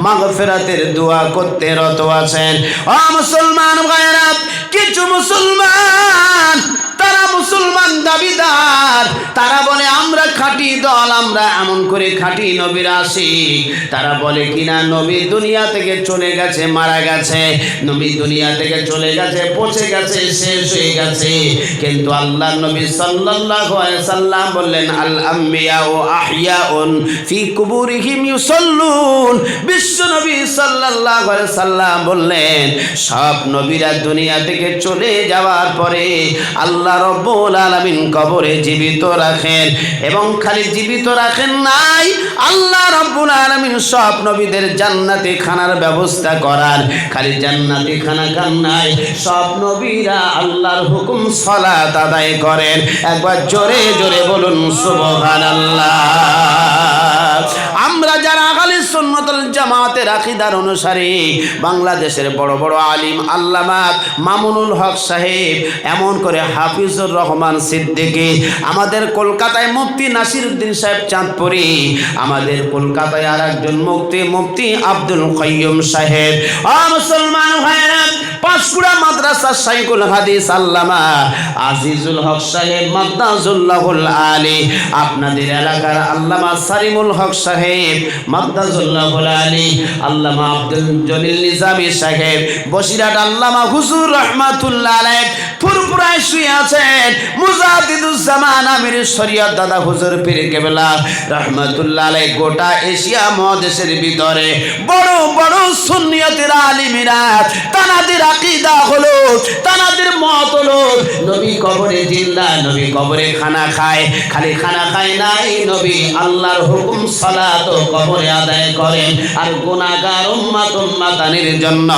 মাগফিরাতের দোয়া করতে রত আছেন। ও মুসলমান ভাইরা, কিছু মুসলমান, তারা মুসলমান দাবিদার, তারা বলে আমরা খাঁটি দল, আমরা এমন করে খাঁটি নবীর আশিক। তারা বলে কিনা নবী দুনিয়া থেকে চলে গেছে, মারা গেছে, নবী দুনিয়া থেকে চলে গেছে, পচে গেছে, শেষ হয়ে গেছে। কিন্তু আল্লাহ নবী সাল্লাল্লাহু আলাইহি সাল্লাম বললেন আল আম্বিয়া ও আহিয়াউন ফি কুবুরিহিম ইউসাল্লুন। বিশ্ব নবী সাল্লাল্লাহু আলাইহি সাল্লাম বললেন সব নবীরা দুনিয়া থেকে চলে যাওয়ার পরে আল্লাহ রব্বুল আলামিন কবরে জীবিত রাখেন, এবং খালি জীবিত রাখেন নাই, আল্লাহ রব্বুল আলামিন সব নবীদের জান্নাতে খানার ব্যবস্থা করান। খালি জান্নাতে খানা খান নাই, সব নবীরা আল্লাহর হুকুম সালাত আদায় করেন। একবার জোরে জোরে বলুন সুবহানাল্লাহ। আমরা যারা আহলে সুন্নাতুল জামাতের আকীদার অনুসারী, বাংলাদেশের বড় বড় আলিম আল্লামা মামুনুল হক সাহেব, এমন করে হাফিজুর রহমান সিদ্দিকী, আমাদের কলকাতায় মুফতি নাসিরউদ্দিন সাহেব চাঁদপুরি, আমাদের কলকাতায় আর একজন মুফতি আব্দুল কাইয়ুম সাহেব। ও মুসলমান ভাইরা, পাঁশকুড়া মাদ্রাসার শাইখুল হাদিস আল্লামা আজিজুল হক সাহেব মাদ্দাজুল্লাহুল আলী, আপনাদের এলাকার আল্লামা সারিমুল হক সাহেব মাদ্দাজুল্লাহুল আলী, আল্লামা আব্দুল জলিল নিজামী সাহেব বসিরহাট, আল্লামা হুজুর রহমাতুল্লাহ আলাইহি ফুরফুরায় শুয়ে আছেন, মুজাদ্দিদুজ্জামান আমির শরীয়ত দাদা হুজুর পীর কেবলা রহমাতুল্লাহ আলাইহি। গোটা এশিয়া মহাদেশের ভিতরে বড় বড় সুন্নিয়তের আলিমেরা, তানাদের আকীদা হলো, তানাদের মত হলো নবী কবরে জিন্দা, নবী কবরে খানা খায়। খালি খানা খায় নাই, নবী আল্লাহর হুকুম সালাত ও কবরে আদায় করেন, আর গুনাহগার উম্মাতানির জন্য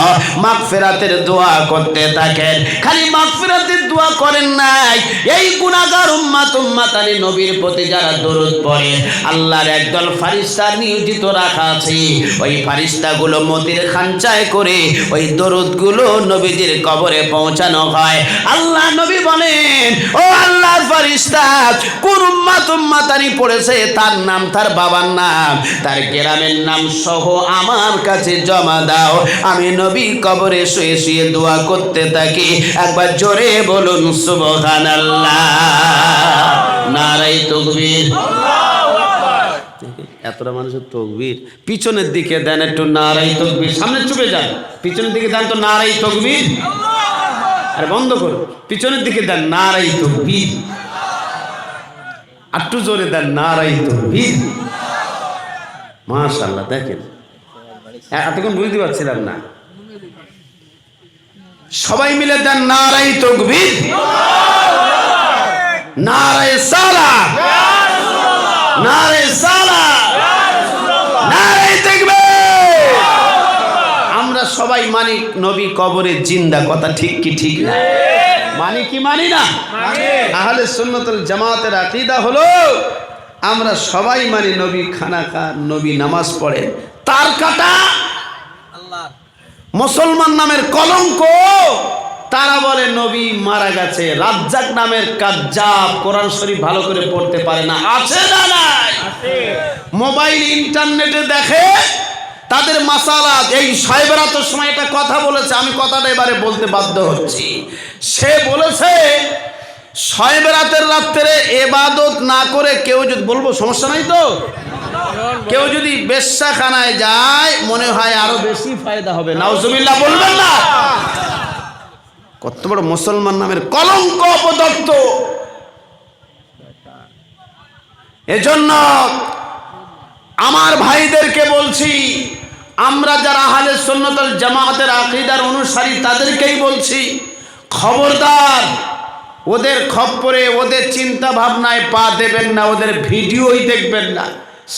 মাগফিরাতের দোয়া করতে থাকেন। খালি মাগফিরাতের দোয়া করেন নাই, এই গুনাহগার উম্মাতানি নবীর প্রতি যারা দরুদ পড়ে, আল্লাহর একদল ফেরেশতা নিয়োজিত রাখা আছে, ওই ফেরেশতাগুলো মতির খানচায় করে ওই দরুদগুলো নবীজির কবরে পৌঁছানো হয়। আল্লাহ নবী বলেন, ও আল্লাহর ফেরেশতা, কোন উম্মাতানি পড়েছে তার নাম, তার বাবার নাম, তার কেরামের নাম সহ আমার কাছে জমা দাও, আমি নবী কবরে শুয়ে শুয়ে দোয়া করতে থাকি। একবার জোরে বলুন সুবহানাল্লাহ, নারায়ে তাকবীর। এতটা মানুষের তাকবীর, পিছনের দিকে দেন একটু নারায়ে তাকবীর, সামনে চুপে যান, পিছনের দিকে দেন তো নারায়ে তাকবীর, আরে বন্ধ করো, পিছনের দিকে দেন নারায়ে তাকবীর, একটু জোরে দেন নারায়ে তাকবীর। মাশাআল্লাহ, দেখেন এতক্ষণ বুঝতে পারছিলাম না, সবাই মিলে দেন নারায়ে তাকবীর, নারায়ে সালাত, নারায়ে সালাত, নারায়ে তাকবীর। আমরা সবাই মানি নবী কবরে জিন্দা, কথা ঠিক কি ঠিক না? মানি কি মানি না? আহলে সুন্নাতুল জামাতের আকীদা হলো আমরা সবাই মানি নবী খানা খান, নবী নামাজ পড়েন, তার কাটা মুসলমান নামের কলঙ্ক। তারা বলে নবী মারা গেছে। রাজ্জাক নামের কাজ্জাব কোরআন শরীফ ভালো করে পড়তে পারে না, আছে না নাই? মোবাইল ইন্টারনেটে দেখে তাদের মাসালা। এই সাহেবেরাতের সময় একটা কথা বলেছে, আমি কথাটা এবারে বলতে বাধ্য হচ্ছি। সে বলেছে সাহেবেরাতের রাত্রে ইবাদত না করে কেউ যদি, বলবো সমস্যা নাই তো, কেউ যদি বেশ্যাখানায় যায় মনে হয় আরো বেশি ফায়দা হবে। নাউজুবিল্লাহ বলবেন না? কত বড় মুসলমান নামের কলঙ্ক অপদত্ত। এজন্য আমার ভাইদেরকে বলছি, আমরা যারা আহলে সুন্নাতুল জামাতের আকীদার অনুসারী তাদেরকেই বলছি, খবরদার ওদের খপ্পরে, ওদের চিন্তা ভাবনায় পা দেবেন না, ওদের ভিডিওই দেখবেন না,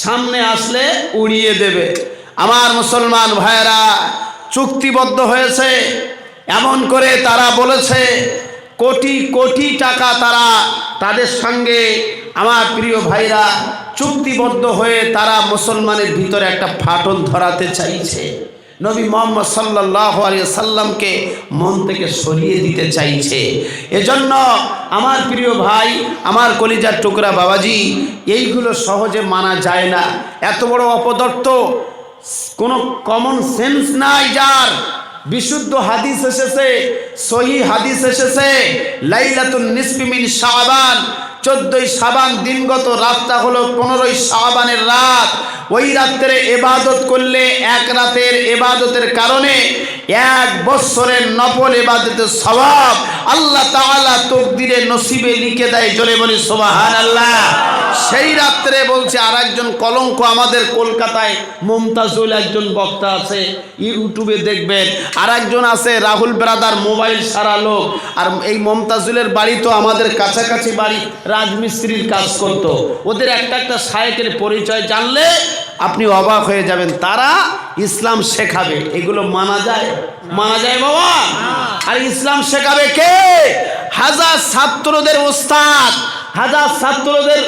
সামনে আসলে উড়িয়ে দেবে। আমার মুসলমান ভাইয়েরা চুক্তিবদ্ধ হয়েছে, এমন করে তারা বলেছে কোটি কোটি টাকা তারা তাদের সঙ্গে আমার প্রিয় ভাইরা চুক্তিবদ্ধ হয়ে তারা মুসলমানের ভিতরে একটা ফাটল ধরাতে চাইছে। নবী মুহাম্মদ সাল্লাল্লাহু আলাইহি সাল্লামকে মন থেকে সরিয়ে দিতে চাইছে। এজন্য আমার প্রিয় ভাই, আমার কলিজার টুকরা বাবাজি, এইগুলো সহজে মানা যায় না। এত বড় অপদার্থ, কোনো কমন সেন্স নাই যার। বিশুদ্ধ হাদিস এসেছে, সহি হাদিস এসেছে, লাইলাতুন নিসফি মিন শাবান, 14ই শাবান দিনগত রাতটা হলো 15ই শাবানের রাত। ওই রাত্রে ইবাদত করলে এক রাতের ইবাদতের কারণে 1 বছরের নফল ইবাদতের সওয়াব আল্লাহ তাআলা তকদিরে নসিবে লিখে দেয়। জোরে বলি সুবহানাল্লাহ। সেই রাত্রে বলছে, আর একজন কলঙ্ক আমাদের কলকাতায় মুমতাজুল একজন বক্তা আছে, ইউটিউবে দেখবেন। আর একজন আছে রাহুল ব্রাদার, মোবাইল সারা লোক। আর এই মুমতাজুলের বাড়ি তো আমাদের কাছাকাছি বাড়ি, রাজমিস্ত্রির কাজ করত। ওদের একটা একটা শায়েখের পরিচয় জানলে আপনি অবাক হয়ে যাবেন। তারা ইসলাম শেখাবে, এগুলো মানা যায়? মানা যায় বাবা? আর ইসলাম শেখাবে কে? হাজার ছাত্রদের ওস্তাদ, হাজার ছাত্রদের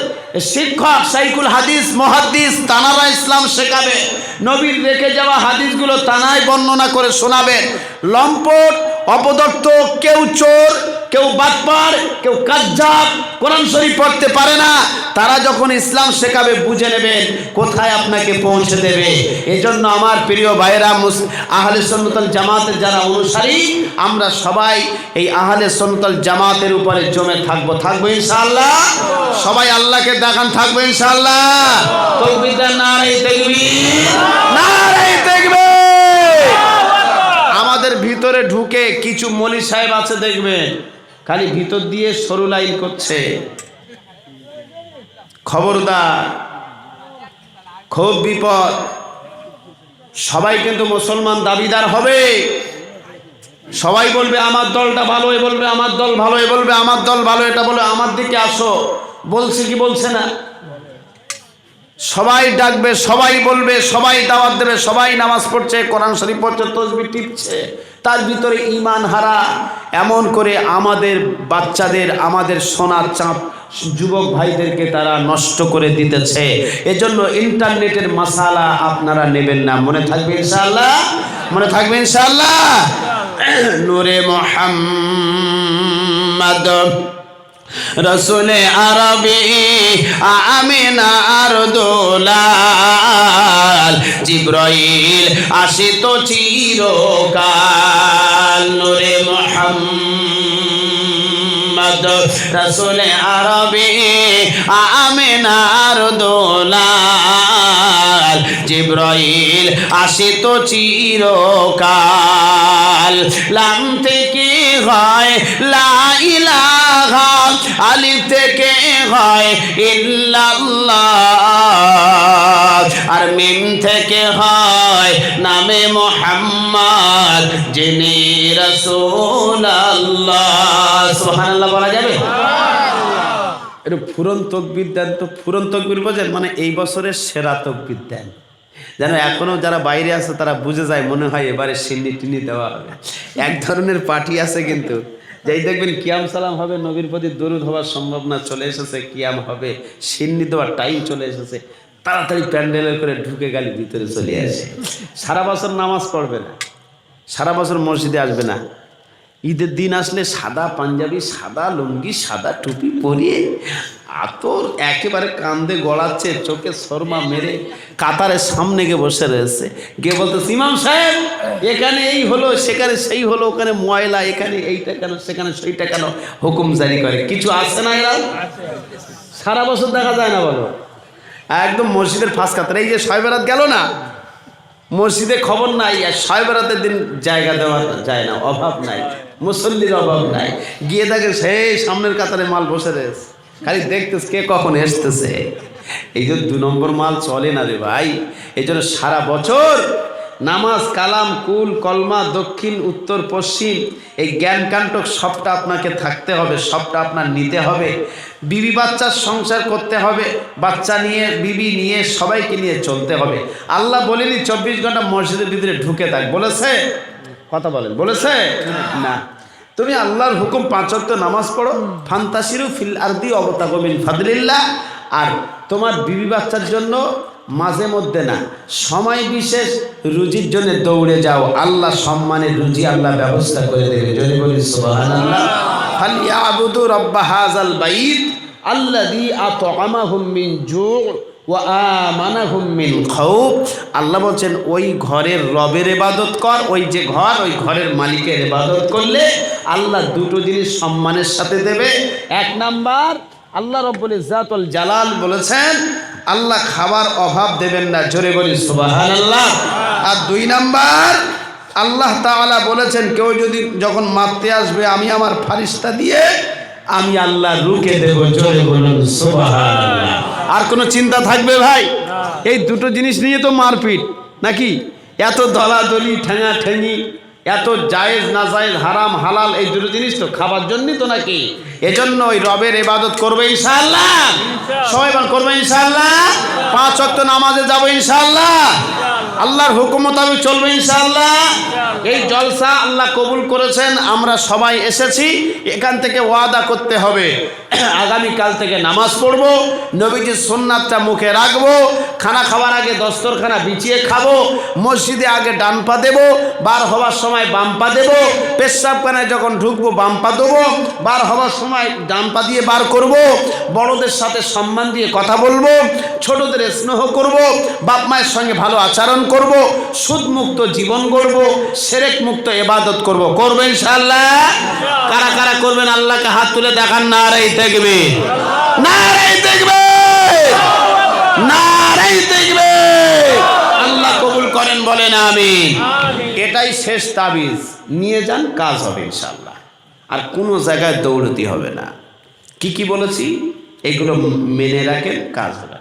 শিক্ষক, শাইখুল হাদিস, মুহাদ্দিস, তানারা ইসলাম শেখাবে। নবীর রেখে যাওয়া হাদিসগুলো তানাই বর্ণনা করে শোনাবেন। লম্পট, অপদর্থ, কেউ চোর, কেউ বাটপার, কেউ কাজ্জাব, কোরআন শরীফ পড়তে পারে না, তারা যখন ইসলাম শেখাবে বুঝে নেবেন কোথায় আপনাকে পৌঁছে দেবে। এজন্য আমার প্রিয় ভাইরা, আহলে সুন্নাত ওয়াল জামাতের যারা অনুসারী, আমরা সবাই এই আহলে সুন্নাত ওয়াল জামাতের উপরে জমে থাকবো ইনশাআল্লাহ। সবাই আল্লাহকে দেখান, থাকবো ইনশাআল্লাহ। তাকবীর দেন, নারে তাকবীর, নারে তাকবীর। আমাদের ভিতরে ঢুকে কিছু মলি সাহেব আছে দেখবেন, খালি ভিতর দিয়ে সরু লাইন করছে। খবরদার, খুব বিপদ। সবাই কিন্তু মুসলমান দাবিদার হবে। সবাই বলবে আমার দলটা ভালো, এ বলবে আমার দল ভালো, এ বলবে আমার দল ভালো, এটা বলবে আমার দিকে আসো। বলছে কি বলছে না? সবাই ডাকবে, সবাই বলবে, সবাই দাওয়াত দেবে, সবাই নামাজ পড়ছে, কোরআন শরীফ পড়ছে, তাসবিহ টিপছে, তার ভিতরে ঈমান হারা। এমন করে আমাদের বাচ্চাদের, আমাদের সোনার চাঁদ যুবক ভাইদেরকে তারা নষ্ট করে দিতেছে। এজন্য ইন্টারনেটের মাসালা আপনারা নেবেন না। মনে থাকবে ইনশাআল্লাহ, মনে থাকবে ইনশাআল্লাহ। নূরে মুহাম্মদ রসুলে আরবি আমিনার দোলাল, জিব্রাইল আসিত চিরকাল। নূরে মুহাম্মদ রসুলে আরবি আমিনার দোলাল, জিব্রাইল আসিত চিরকাল। লাম থেকে হয় লা ইলাহা, আলিফ থেকে হয় ইল্লাল্লাহ, আর মিম থেকে হয় নামে মুহাম্মদ, যিনি রাসূলুল্লাহ। সুবহানাল্লাহ বলা যাবে? একটু ফুরন তকবীর দেন তো। ফুরন তকবীর বোঝেন? মানে এই বছরের সেরা তকবীর দেন, যেন এখনও যারা বাইরে আছে তারা বুঝে যায়, মনে হয় এবারে সিন্নি টিন্নি দেওয়া হবে। এক ধরনের পার্টি আছে কিন্তু, যেই দেখবেন কিয়াম সালাম হবে, নবীর প্রতি দরুদ হওয়ার সম্ভাবনা চলে এসেছে, কিয়াম হবে, সিন্নি দেওয়ার টাইম চলে এসেছে, তাড়াতাড়ি প্যান্ডেলের করে ঢুকে গেলে ভিতরে চলে আসে। সারা বছর নামাজ পড়বে না, সারা বছর মসজিদে আসবে না। ঈদের দিন আসলে সাদা পাঞ্জাবি, সাদা লুঙ্গি, সাদা টুপি পরিয়ে আতর একেবারে কান্দে গড়াচ্ছে, চোখে শর্মা মেরে কাতারের সামনে গিয়ে বসে রয়েছে। গিয়ে বলতেছে, ইমাম সাহেব এখানে এই হলো, সেখানে সেই হলো, ওখানে ময়লা, এখানে এইটা কেন, সেখানে সেইটা কেন, হুকুম জারি করে। কিছু আছে না এরা? সারা বছর দেখা যায় না বলো। একদম মসজিদের ফাঁস কাতার। এই যে শবে বরাত গেল না, মসজিদে খবর নাই, আর শবে বরাতের দিন জায়গা দেওয়া যায় না, অভাব নাই, মুসল্লির অভাব নাই। গিয়ে দেখে সেই সামনের কাতারে মাল বসে রয়েছে, খালি দেখতেছে কে কখন এসতেছে। এই যে 2 নম্বর মাল চলে না রে ভাই। এই জন্য সারা বছর নামাজ, কালাম, কুল, কলমা, দক্ষিণ, উত্তর, পশ্চিম, এই জ্ঞানকাণ্টক সবটা আপনাকে থাকতে হবে, সবটা আপনার নিতে হবে। বিবি বাচ্চার সংসার করতে হবে, বাচ্চা নিয়ে, বিবি নিয়ে, সবাইকে নিয়ে চলতে হবে। আল্লাহ বলেনি 24 ঘন্টা মসজিদের ভিতরে ঢুকে থাক, বলেছে? কথা বলেন, বলেছে? না। তুমি আল্লাহর হুকুম 5 ওয়াক্ত নামাজ পড়ো, ফান্তাসিরু ফিল আরদি ওয়াবতাগু মিন ফাদলিল্লাহ। আর তোমার বিবি বাচ্চার জন্য মাঝে মধ্যে না, সময় বিশেষ রুজির জন্য দৌড়ে যাও, আল্লাহ সম্মানের রুজি আল্লাহ ব্যবস্থা করে দেবে। যদি বলি সুবহানাল্লাহ। ফালইয়াবুদু রাব্বা হাযাল বাইত আল্লাযী আত'আমাহুম মিন জু' ওয়া আমানাহুম মিন খাউফ। আল্লাহ বলছেন ওই ঘরের রবের ইবাদত কর, ওই যে ঘর, ওই ঘরের মালিকের ইবাদত করলে আল্লাহ দুটো জিনিস সম্মানের সাথে দেবে। 1 নাম্বার, আল্লাহ রব্বুল ইজ্জাতুল জালাল বলেছেন আল্লাহ খাবার অভাব দেবেন না। জোরে বলি সুবহানাল্লাহ। আর 2 নাম্বার, আল্লাহ তাআলা বলেছেন কেউ যদি যখন মারতে আসবে আমি আমার ফারিস্তা দিয়ে আমি আল্লাহ রুকে দেব। জোরে বলুন সুবহানাল্লাহ। আর কোনো চিন্তা থাকবে ভাই? এই দুটো জিনিস নিয়ে তো মারপিট নাকি? এত দলাদলি, ঠেঙা ঠেঙি, এত জায়েজ না জায়েজ, হারাম হালাল, এই দুটো জিনিস তো খাবার জন্যই তো নাকি? এজন্য ওই রবের ইবাদত করবে ইনশাআল্লাহ। সবাই বল করবে ইনশাআল্লাহ। 5 ওয়াক্ত নামাজে যাবো ইনশাআল্লাহ। আল্লাহর হুকুম মোতাবেক চলবে ইনশাআল্লাহ। এই জলসা আল্লাহ কবুল করেছেন, আমরা সবাই এসেছি, এখান থেকে ওয়াদা করতে হবে আগামীকাল থেকে নামাজ পড়বো, নবীজির সুন্নাতটা মুখে রাখবো, খানা খাওয়ার আগে দস্তরখানা বিছিয়ে খাবো, মসজিদে আগে ডান পা দেবো, বার হওয়ার সময় বাম পা দেবো, পেশাবখানায় যখন ঢুকবো বাম পা দেবো, বার হওয়ার সময় ডান পা দিয়ে বার করব, বড়দের সাথে সম্মান দিয়ে কথা বলবো, ছোটদের স্নেহ করব, বাপ মায়ের সঙ্গে ভালো আচরণ করব, সুদ মুক্ত জীবন গড়ব, শিরক মুক্ত ইবাদত করব। করবেন ইনশাআল্লাহ? কারা কারা করবেন আল্লাহকে হাত তুলে দেখান। নারায়ে তাকবীর, নারায়ে তাকবীর, নারায়ে তাকবীর। আল্লাহ কবুল করেন, বলেন আমিন। এটাই শেষ তাবিজ, নিয়ে যান, কাজ হবে ইনশাআল্লাহ। আর কোনো জায়গায় দৌড়তে হবে না। কি কি বলেছি এগুলো মেনে রাখেন, কাজ হবে।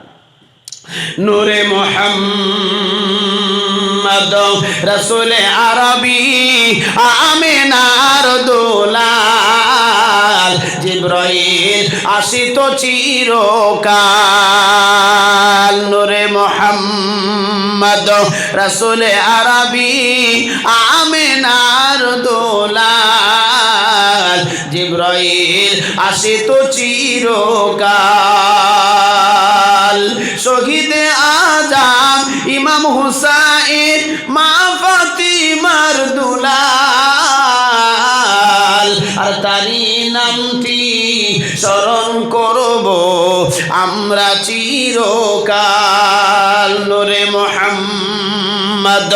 নূরে মুহাম্মদ রাসূলে আরবি আমিনার দুলাল, জিবরাইল আসিত চিরকাল। নূরে মুহাম্মদ রাসূলে আরবি আমিনার দুলাল, জিবরাইল আসিত চিরকাল। শহীদে আজম ইমাম হুসাইন মা ফাতিমার দুলাল, আর তারি নামটি স্মরণ করব আমরা চিরকাল। নূরে মুহাম্মদ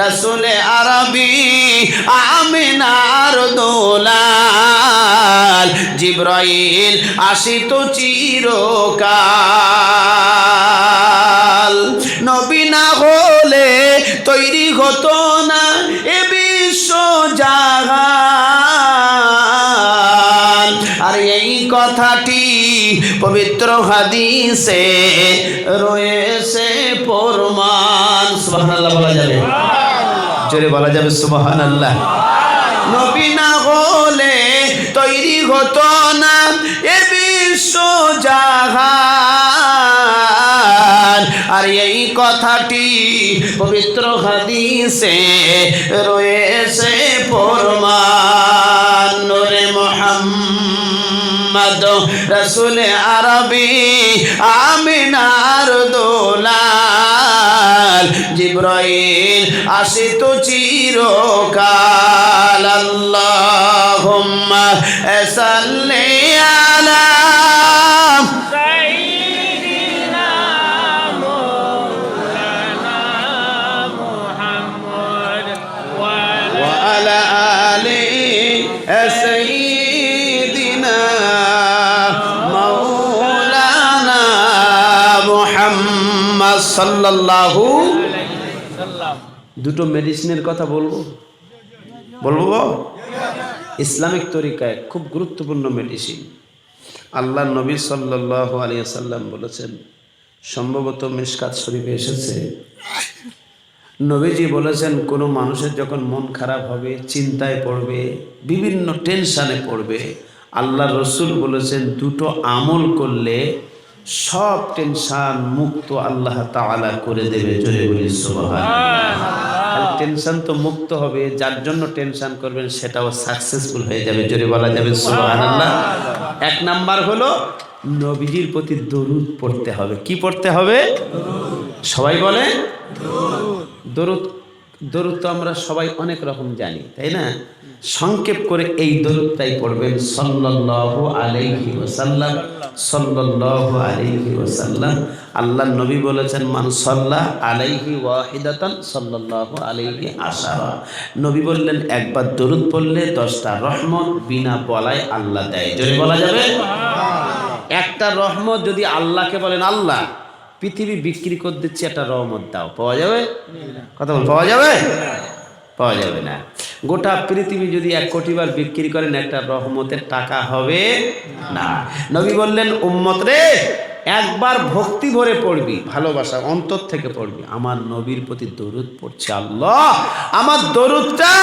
রাসূলে আরবি আমিনার দুলাল, জিবরাইল আসিত চিরকাল। নবী না হলে তৈরি হতো না এ বিশ্ব জাহান, আর এই কথাটি পবিত্র হাদিসে রয়েছে প্রমাণ। সুবহানাল্লাহ বলা যাবে? জোরে বলা যাবে সুবহানাল্লাহ। নবী না হলে তৈরি হতো না এ বিশ্ব জাহান, আর এই কথাটি পবিত্র হাদিসে রয়েছে প্রমাণ। নূরে মুহাম্মদ রাসূলে আরবি আমিনার দুলাল, জিবরাইল আসিত চিরকাল। আল্লাহুম্মা সাল্লি আলা সাইয়্যিদিনা মাওলানা মুহাম্মদ ওয়া আলা আলি সাইয়্যিদিনা মাওলানা মুহাম্মদ সাল্লাল্লাহু আলাইহি ওয়াসাল্লাম। দুটো মেডিসিনের কথা বলবো, বলবো ইসলামিক তরিকায় খুব গুরুত্বপূর্ণ মেডিসিন। আল্লাহ নবী সাল্লাল্লাহু আলাইহি ওয়াসাল্লাম বলেছেন, সম্ভবত মিশকাত শরীফে এসেছে, নবীজি বলেছেন কোনো মানুষের যখন মন খারাপ হবে, চিন্তায় পড়বে, বিভিন্ন টেনশানে পড়বে, আল্লাহ রসুল বলেছেন দুটো আমল করলে সব টেনশান মুক্ত আল্লাহ তাআলা করে দেবে। জোরে বলি সুবহানাল্লাহ। টেনশন তো মুক্ত হবে, যার জন্য টেনশন করবেন সেটাও সাকসেসফুল হয়ে যাবে। জোরে বলা যাবে সুবহানাল্লাহ। এক নাম্বার হলো নবীজির প্রতি দরুদ পড়তে হবে। কি পড়তে হবে? সবাই বলে দরুদ। দরুদ তো আমরা সবাই অনেক রকম জানি, তাই না? সংক্ষেপ করে এই দরুদটাই পড়বেন, সাল্লাল্লাহু আলাইহি ওয়াসাল্লাম, সাল্লাল্লাহু আলাইহি ওয়াসাল্লাম। আল্লাহর নবী বলেছেন, মান সাল্লা আলাইহি ওয়াহিদাতান সাল্লাল্লাহু আলাইহি আশারা। নবী বললেন একবার দরুদ পড়লে 10টা রহমত বিনা বলায় আল্লাহ দেয়। জোরে বলা যাবে? একটা রহমত যদি আল্লাহকে বলেন, আল্লাহ পৃথিবী বিক্রি করে দিচ্ছে, একটা রহমত দাও, পাওয়া যাবে? কথা বল, পাওয়া যাবে? পাওয়া যাবে না। গোটা পৃথিবী যদি 1 কোটি বার বিক্রি করেন, একটা রহমতের টাকা হবে না। নবী বললেন, উম্মত রে, একবার ভক্তি ভরে পড়বি, ভালোবাসা অন্তর থেকে পড়বি, আমার নবীর প্রতি দরুদ পড়ছে, আল্লাহ আমার দরুদটা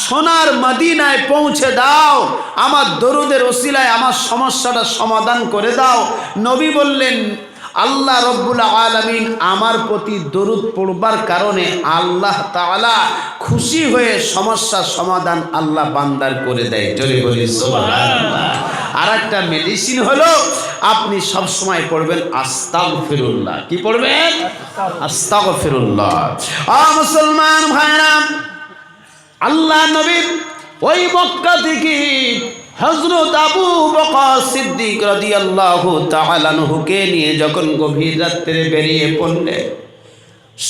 সোনার মদিনায় পৌঁছে দাও, আমার দরুদের ওসিলায় আমার সমস্যাটা সমাধান করে দাও। নবী বললেন, আল্লাহ রব্বুল আলামিন আমার প্রতি দরুদ পড়বার কারণে আল্লাহ তাআলা খুশি হয়ে সমস্যার সমাধান আল্লাহ বান্দার করে দেয়। জোরে বলি সুবহানাল্লাহ। আর একটা মেডিসিন হলো আপনি সব সময় পড়বেন আস্তাগফিরুল্লাহ। কি পড়বেন? আস্তাগফিরুল্লাহ। মুসলমান ভাইরা, আল্লাহ নবী ওই মক্কা থেকে হযরত আবু বকর সিদ্দিক রাদিয়াল্লাহু তাআলা আনহুকে নিয়ে যখন গভীর রাত্রে বেরিয়ে পড়লেন,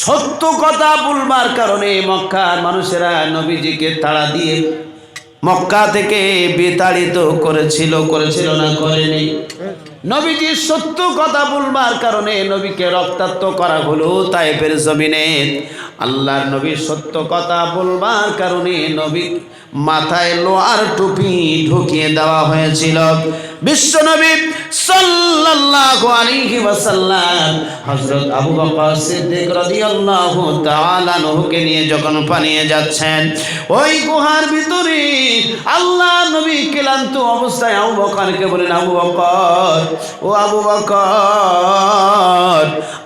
সত্য কথা বলবার কারণে মক্কার মানুষেরা নবীজিকে তাড়া দিয়ে মক্কা থেকে বিতাড়িত করেছিল না করেনি? নবীজি সত্য কথা বলবার কারণে নবীকে রক্তাক্ত করা হলো তায়েফের জমিনে। আল্লাহর নবী সত্য কথা বলবার কারণে নবী মাথায় লোহার টুপি ঢুকিয়ে দেওয়া হয়েছিল। বিশ্বনবী সাল্লাল্লাহু আলাইহি ওয়াসাল্লাম হযরত আবু বকর সিদ্দিক রাদিয়াল্লাহু তাআলা আনহুকে নিয়ে যখন পালিয়ে যাচ্ছেন, ওই গুহার ভিতরে আল্লাহ নবী ক্লান্ত অবস্থায় আবু বকরকে বলেন, আবু বকর, ও আবু বকর,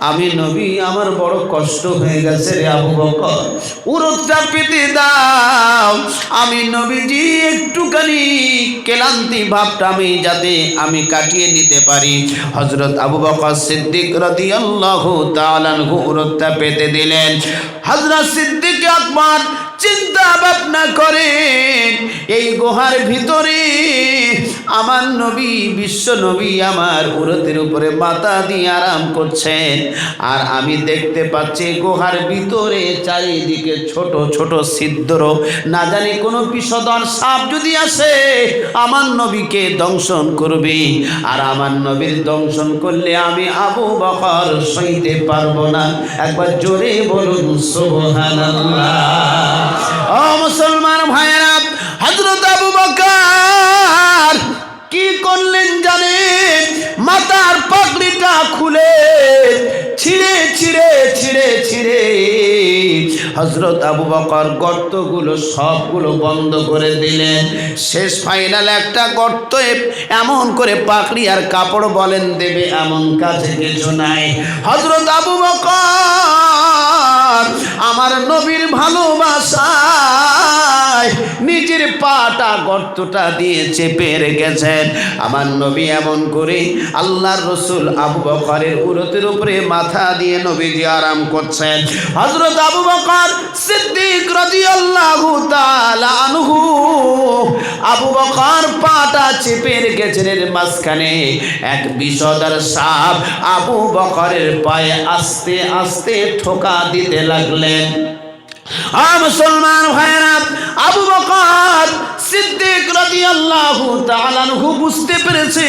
আমি নবী, আমার বড় কষ্ট হয়ে গেছে রে আবু বকর, উরুতটা পেতে দাও, আমি নবীজি একটুখানি ক্লান্তি ভাবটা আমি কাটিয়ে নিতে পারি। হযরত আবু বকর সিদ্দিক রাদিয়াল্লাহু তাআলা আনহু উরুতটা পেতে দিলেন। হযরত সিদ্দিক আকবর চিন্তা ভাবনা করেন, এই গুহার ভিতরে আমার নবী, বিশ্ব নবী আমার উরতের উপরে মাথা দিয়ে আরাম করছেন, আর আমি দেখতে পাচ্ছি গুহার ভিতরে চারিদিকে ছোট ছোট ছিদ্র, না জানি কোনো বিষধর সাপ যদি আসে আমার নবীকে দংশন করবে, আর আমার নবীর দংশন করলে আমি আবু বকর সইতে পারবো না। একবার জোরে বলুন সুবহানাল্লাহ। ও মুসলমান ভাইয়েরা, হযরত আবু বকর কি করলেন জানেন? মাথার পাগড়িটা খুলে ছিঁড়ে হযরত আবু বকর গর্তগুলো সবগুলো বন্ধ করে দিলেন। শেষ ফাইনাল একটা গর্ত এমন করে পাগড়ি আর কাপড় বলেন দেবে, এমন কাছে কিছু নাই। হযরত আবু বকর আমার নবীর ভালোবাসায় নিজের পাটা গর্তটা দিয়ে চেপে রেখেছেন। আমার নবী এমন করে আল্লাহর রসুল আবু বকরের উরতের উপরে মাথা দিয়ে নবীজি আরাম করছেন। হযরত আবু বকর সিদ্দিক রাদিয়াল্লাহু তাআলা আনহু আবু বকর পাটা চেপে রেখেছেন, এর মাঝখানে এক বিষধর সাপ আবু বকরের পায়ে আস্তে আস্তে ঠোকা দিতে লাগলেন। মুসলমান ভাইরা, আবু বকর সিদ্দিক রাদিয়াল্লাহু তাআলা আনহু বুঝতে পেরেছে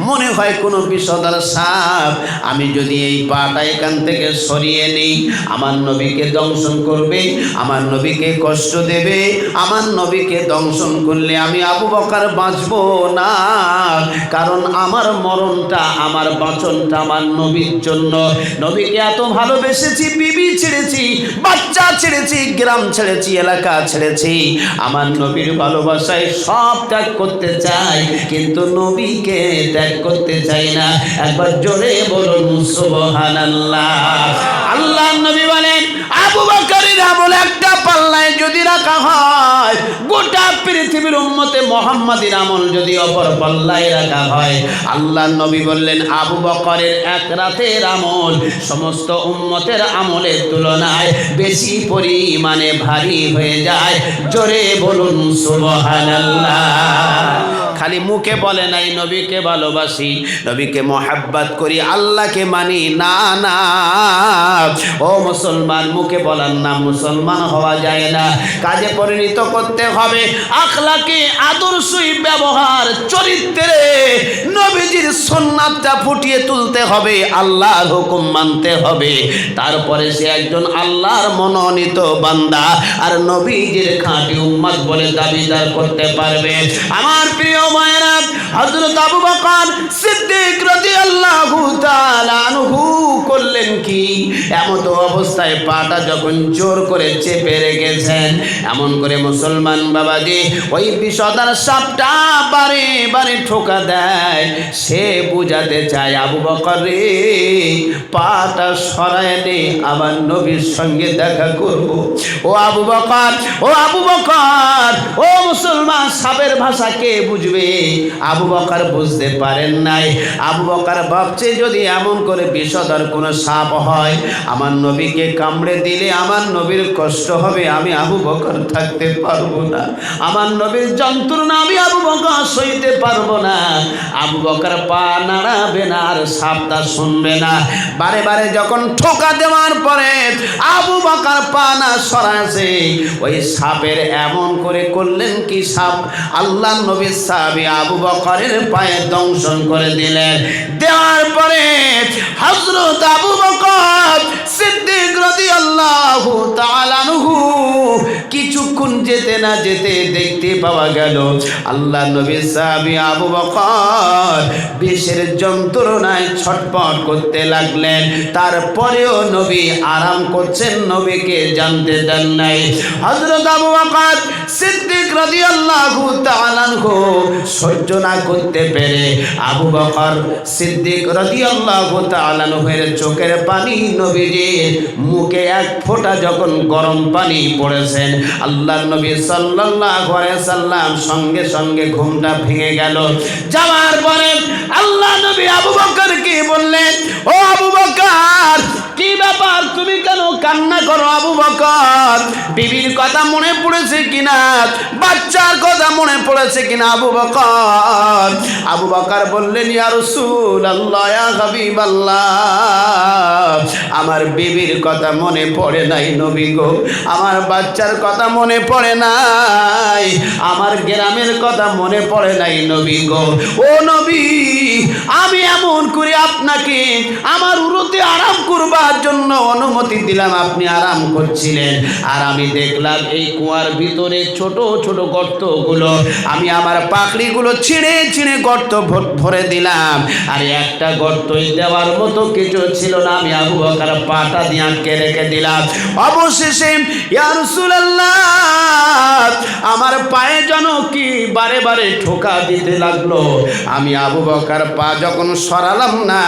মনে হয় কোনো বিষধর সাপ, আমি যদি এই পাটা এখান থেকে সরিয়ে নেই আমার নবীকে দংশন করবে, আমার নবীকে কষ্ট দেবে, আমার নবীকে দংশন করলে আমি আবু বকর বাঁচব না, কারণ আমার মরণটা আমার বাঁচনটা আমার নবীর জন্য। নবীকে এত ভালোবেসেছি, বিবি ছেড়েছি, বাচ্চা ছেড়েছি, গ্রাম ছেড়েছি, এলাকা ছেড়েছি, আমার নবীর ভালোবাসায় সব ত্যাগ করতে চাই, কিন্তু নবীকে ত্যাগ করতে চাই না। একবার জোরে বলুন সুবহানাল্লাহ। আল্লাহ নবী বলেন আবু বকরের আমল একটা পাল্লায় যদি রাখা হয়, গোটা পৃথিবীর উম্মতে মুহাম্মাদের আমল যদি অপর পাল্লায় রাখা হয়, আল্লাহ নবী বললেন আবু বকরের এক রাতের আমল সমস্ত উম্মতের আমলের তুলনায় বেশি পরিমাণে ভারী হয়ে যায়। জোরে বলুন সুবহানাল্লাহ। খালি মুখে বলে নাই নবীকে ভালোবাসি, নবীকে মহাব্বত করি, আল্লাহকে মানি, না না ও মুসলমান, মুখে বলার নাম মুসলমান হওয়া যায় না, কাজে পরিণত করতে হবে। আখলাকে, আদর্শই ব্যবহার, চরিত্রে নবীজির সুন্নাতটা ফুটিয়ে তুলতে হবে, আল্লাহর হুকুম মানতে হবে, তারপরে সে একজন আল্লাহর মনোনীত বান্দা আর নবীজির খাঁটি উম্মত বলে দাবিদার করতে পারবে। আমার প্রিয় মায়েরা, হযরত আবু বকর সিদ্দিক রাদিয়াল্লাহু তাআলা আনহু করলেন কি, এমতো অবস্থায় পাটা যখন জোর করে চেপে রেখেছেন, এমন করে মুসলমান বাবাজি ওই বিষধর সাপটা বারে বারে ঠোকা দেয়, সে বুঝাতে চায় আবু বকর রে পাটা সরায় নে, আমার নবীর সঙ্গে দেখা করব। ও আবু বকর, ও আবু বকর, ও মুসলমান, সাপের ভাষা কে বুঝবে? আবু বকর বুঝতে পারেন নাই। আবু বকর ভাবছে যদি এমন করে বিষধর কোনো সাপ হয়, আমার নবীকে কামড়ে দিলে আমার নবীর কষ্ট হবে, আমি আবু বকর থাকতে পারবো না, আমার নবীর যন্ত্রণা আমি আবু বকর সইতে পারবো না। আবু বকর পা নাড়াবে না আর সাপটা শুনবে না। বারে বারে যখন ঠোকা দেওয়ার পরে আবু বকর পা না সরাছে, ওই সাপের এমন করে করলেন কি, সাপ আল্লাহ নবীর সাহাবী আবু বকরের পায়ে দংশন করে দিলেন। দেওয়ার পরে হযরত আবু বকর সিদ্দিক রাদিয়াল্লাহু তাআলা আনহু কিছুক্ষণ যেতে না যেতে দেখতে পাওয়া গেল আল্লাহ নবীর সাহাবী আবু বকর বিষের যন্ত্রণায় ছটফট করতে লাগলেন। তারপরেও নবী আরাম করছেন, নবীকে জানতে দেন নাই। হযরত আবু বকর সিদ্দিক রাদিয়াল্লাহু তাআলা আনহু সহ্য না করতে পেরে আবু বকর সিদ্দিক রাদিয়াল্লাহু তাআলা আনহুর চোখের পানি নবীজির মুখে এক ফোঁটা যখন গরম পানি পড়েছেন, আল্লাহর নবী সাল্লাল্লাহু আলাইহি সাল্লাম সঙ্গে সঙ্গে ঘুমটা ভেঙে গেল। যাওয়ার পরে আল্লাহ নবী আবু বকরকে বললেন, ও আবু বকর, কি ব্যাপার, তুমি কেন কান্না করো? আবু বকর, বিবির কথা মনে পড়েছে কিনা, বাচ্চার কথা মনে পড়েছে কিনা? আবু বকর, আবু বকর বললেন, ইয়া রাসূলুল্লাহ, ইয়া হাবিবাল্লাহ, আমার বিবির কথা মনে পড়ে নাই নবী গো, আমার বাচ্চার কথা মনে পড়ে নাই, আমার গ্রামের কথা মনে পড়ে নাই নবী গো। ও নবী, আমি এমন করে আপনাকে আমার উরুতে আরাম করবার জন্য অনুমতি দিলাম, আপনি আরাম করছিলেন, আর আমি দেখলাম এই কুয়ার ভিতরে ছোট ছোট গর্তগুলো, আমি আমার পাকড়িগুলো ছিঁড়ে ছিঁড়ে গর্ত ভরে দিলাম, আর একটা গর্তই দেওয়ার মতো কিছু ছিল না, আমি আবু বকর পাটা দিয়ে আটকে রেখে দিলাম। অবশেষে ইয়া রাসূলুল্লাহ, আমার পায়ে যেন কি বারে বারে ঠোকা দিতে লাগলো, আমি আবু বকর পা যখন সরালাম না,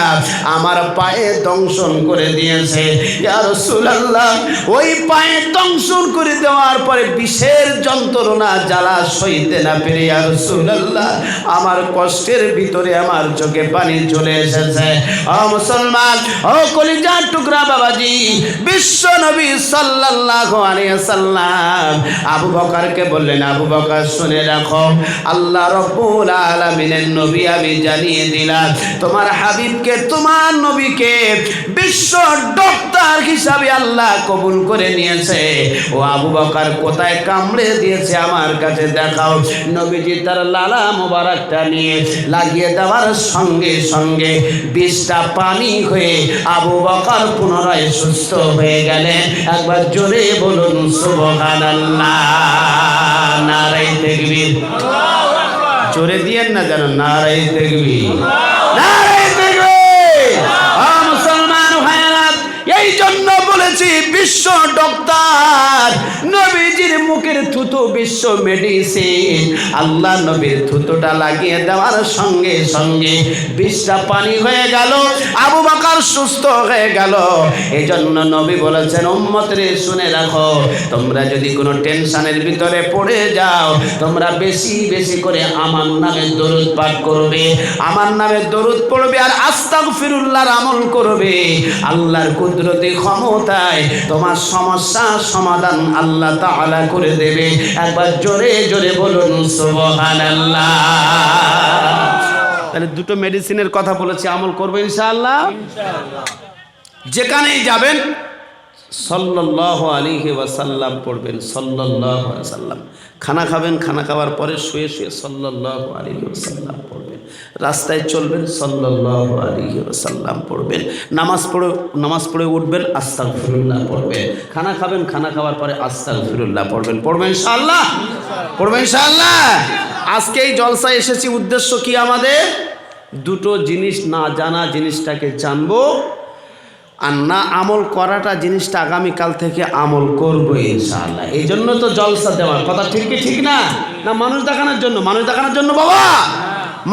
আমার পায়ে দংশন করে দিয়েছে। ইয়া রাসূলুল্লাহ, ওই পায়ে দংশন করে দেওয়ার পরে বিষের যন্ত্রণা জ্বালা সইতে না পেরে ইয়া রাসূলুল্লাহ, আমার কষ্টের ভিতরে আমার চোখে পানি চলে এসেছে। ও মুসলমান, ও কলিজা কলিজার টুকরা বাবাজি বিশ্ব নবী সাল্লাল্লাহু আলাইহি ওয়াসাল্লাম আবু বকরকে বললেন, আবু বকর শুনে রাখো, আল্লাহ রাব্বুল আলামিনের নবী আমি জানিয়ে দিলাম তোমার হাবিবকে, তোমার নবীকে বিশ্ব ডক্টর হিসাবে আল্লাহ কবুল করে নিয়েছে। ও আবু বকর কোথায় কামড়ে দিয়েছে আমার কাছে দেখাও। নবীজি তার লালা মোবারকটা নিয়ে লাগিয়ে দেওয়ার সঙ্গে সঙ্গে বিষটা পানি হয়ে আবু বকর পুনরায় সুস্থ হয়ে গেলেন। একবার জোরে বলুন সুবহানাল্লাহ, নারায়ে তাকবীর। জোরে দিয়েন না যেন, নারায়ে তাকবীর, নারায়ে তাকবীর। মুসলমান ভাইরা, এই জন্য বলেছি বিশ্ব ডক্টর, নবীজির মুখের থুতু বিশ্ব মেডিসিন। আল্লাহ নবীর থুতুটা লাগিয়ে দেওয়ার সঙ্গে সঙ্গে বিষটা পানি হয়ে গেল, আবু বকর সুস্থ হয়ে গেল। এই জন্য নবী বলেছেন, উম্মতরে শুনে রাখো, তোমরা যদি কোনো টেনশনের ভিতরে পড়ে যাও, তোমরা বেশি বেশি করে আমার নামে দরুদ পাঠ করবে, আমার নামে দরুদ পড়বে আর আস্তাগফিরুল্লাহর আমল করবে। আল্লাহর কুদরতি ক্ষমতায় তোমার সমস্যার সমাধান আল্লাহ তাআলা করে দেবে। একবার জোরে জোরে বলুন সুবহানাল্লাহ। তাহলে দুটো মেডিসিনের কথা বলেছি, আমল করবে ইনশাআল্লাহ। যেখানেই যাবেন সাল্লাল্লাহু আলাইহি ওয়াসাল্লাম পড়বেন, সাল্লাল্লাহু আলাইহি ওয়াসাল্লাম। খানা খাবেন, খানা খাওয়ার পরে শুয়ে শুয়ে সাল্লাল্লাহু আলাইহি ওয়াসাল্লাম পড়বেন। রাস্তায় চলবেন, সাল্লাল্লাহু আলাইহি ওয়াসাল্লাম পড়বেন। নামাজ পড়ে উঠবেন, আস্তাগফিরুল্লাহ পড়বেন। খানা খাবেন, খানা খাওয়ার পরে আস্তাগফিরুল্লাহ পড়বেন। পড়বেন ইনশাআল্লাহ, পড়বেন ইনশাআল্লাহ। আজকে এই জলসায় এসেছি, উদ্দেশ্য কি আমাদের? দুটো জিনিস, না জানা জিনিসটাকে জানবো, আর না আমল করাটা জিনিসটা আগামীকাল থেকে আমল করবো ইনশাআল্লাহ। এই জন্য তো জলসা দেওয়ার কথা, ঠিক কি ঠিক না? না মানুষ দেখানোর জন্য? মানুষ দেখানোর জন্য বাবা,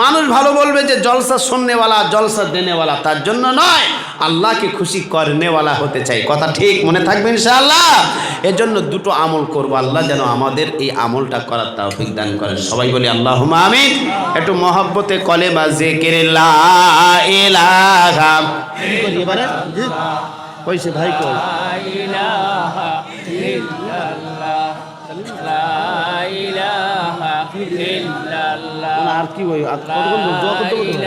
মানুষ ভালো বলবে যে জলসা শুননেওয়ালা, জলসা দেনেওয়ালা, তার জন্য নয়, আল্লাহকে খুশি করনেওয়ালা হতে চাই। কথা ঠিক মনে থাকবে ইনশাআল্লাহ। এর জন্য দুটো আমল করব, আল্লাহ যেন আমাদের এই আমলটা করার তৌফিক দান করেন। সবাই বলি আল্লাহুম্মা আমিন। একটু মহব্বতে কলেমা জিকির লা ইলাহা এবারে কইছে ভাই কই লা ইলাহা ইল্লাল্লাহ, লা ইলাহা ইল্লাল্লাহ। আর কি কই? আর কতক্ষণ দোয়া করতে হবে?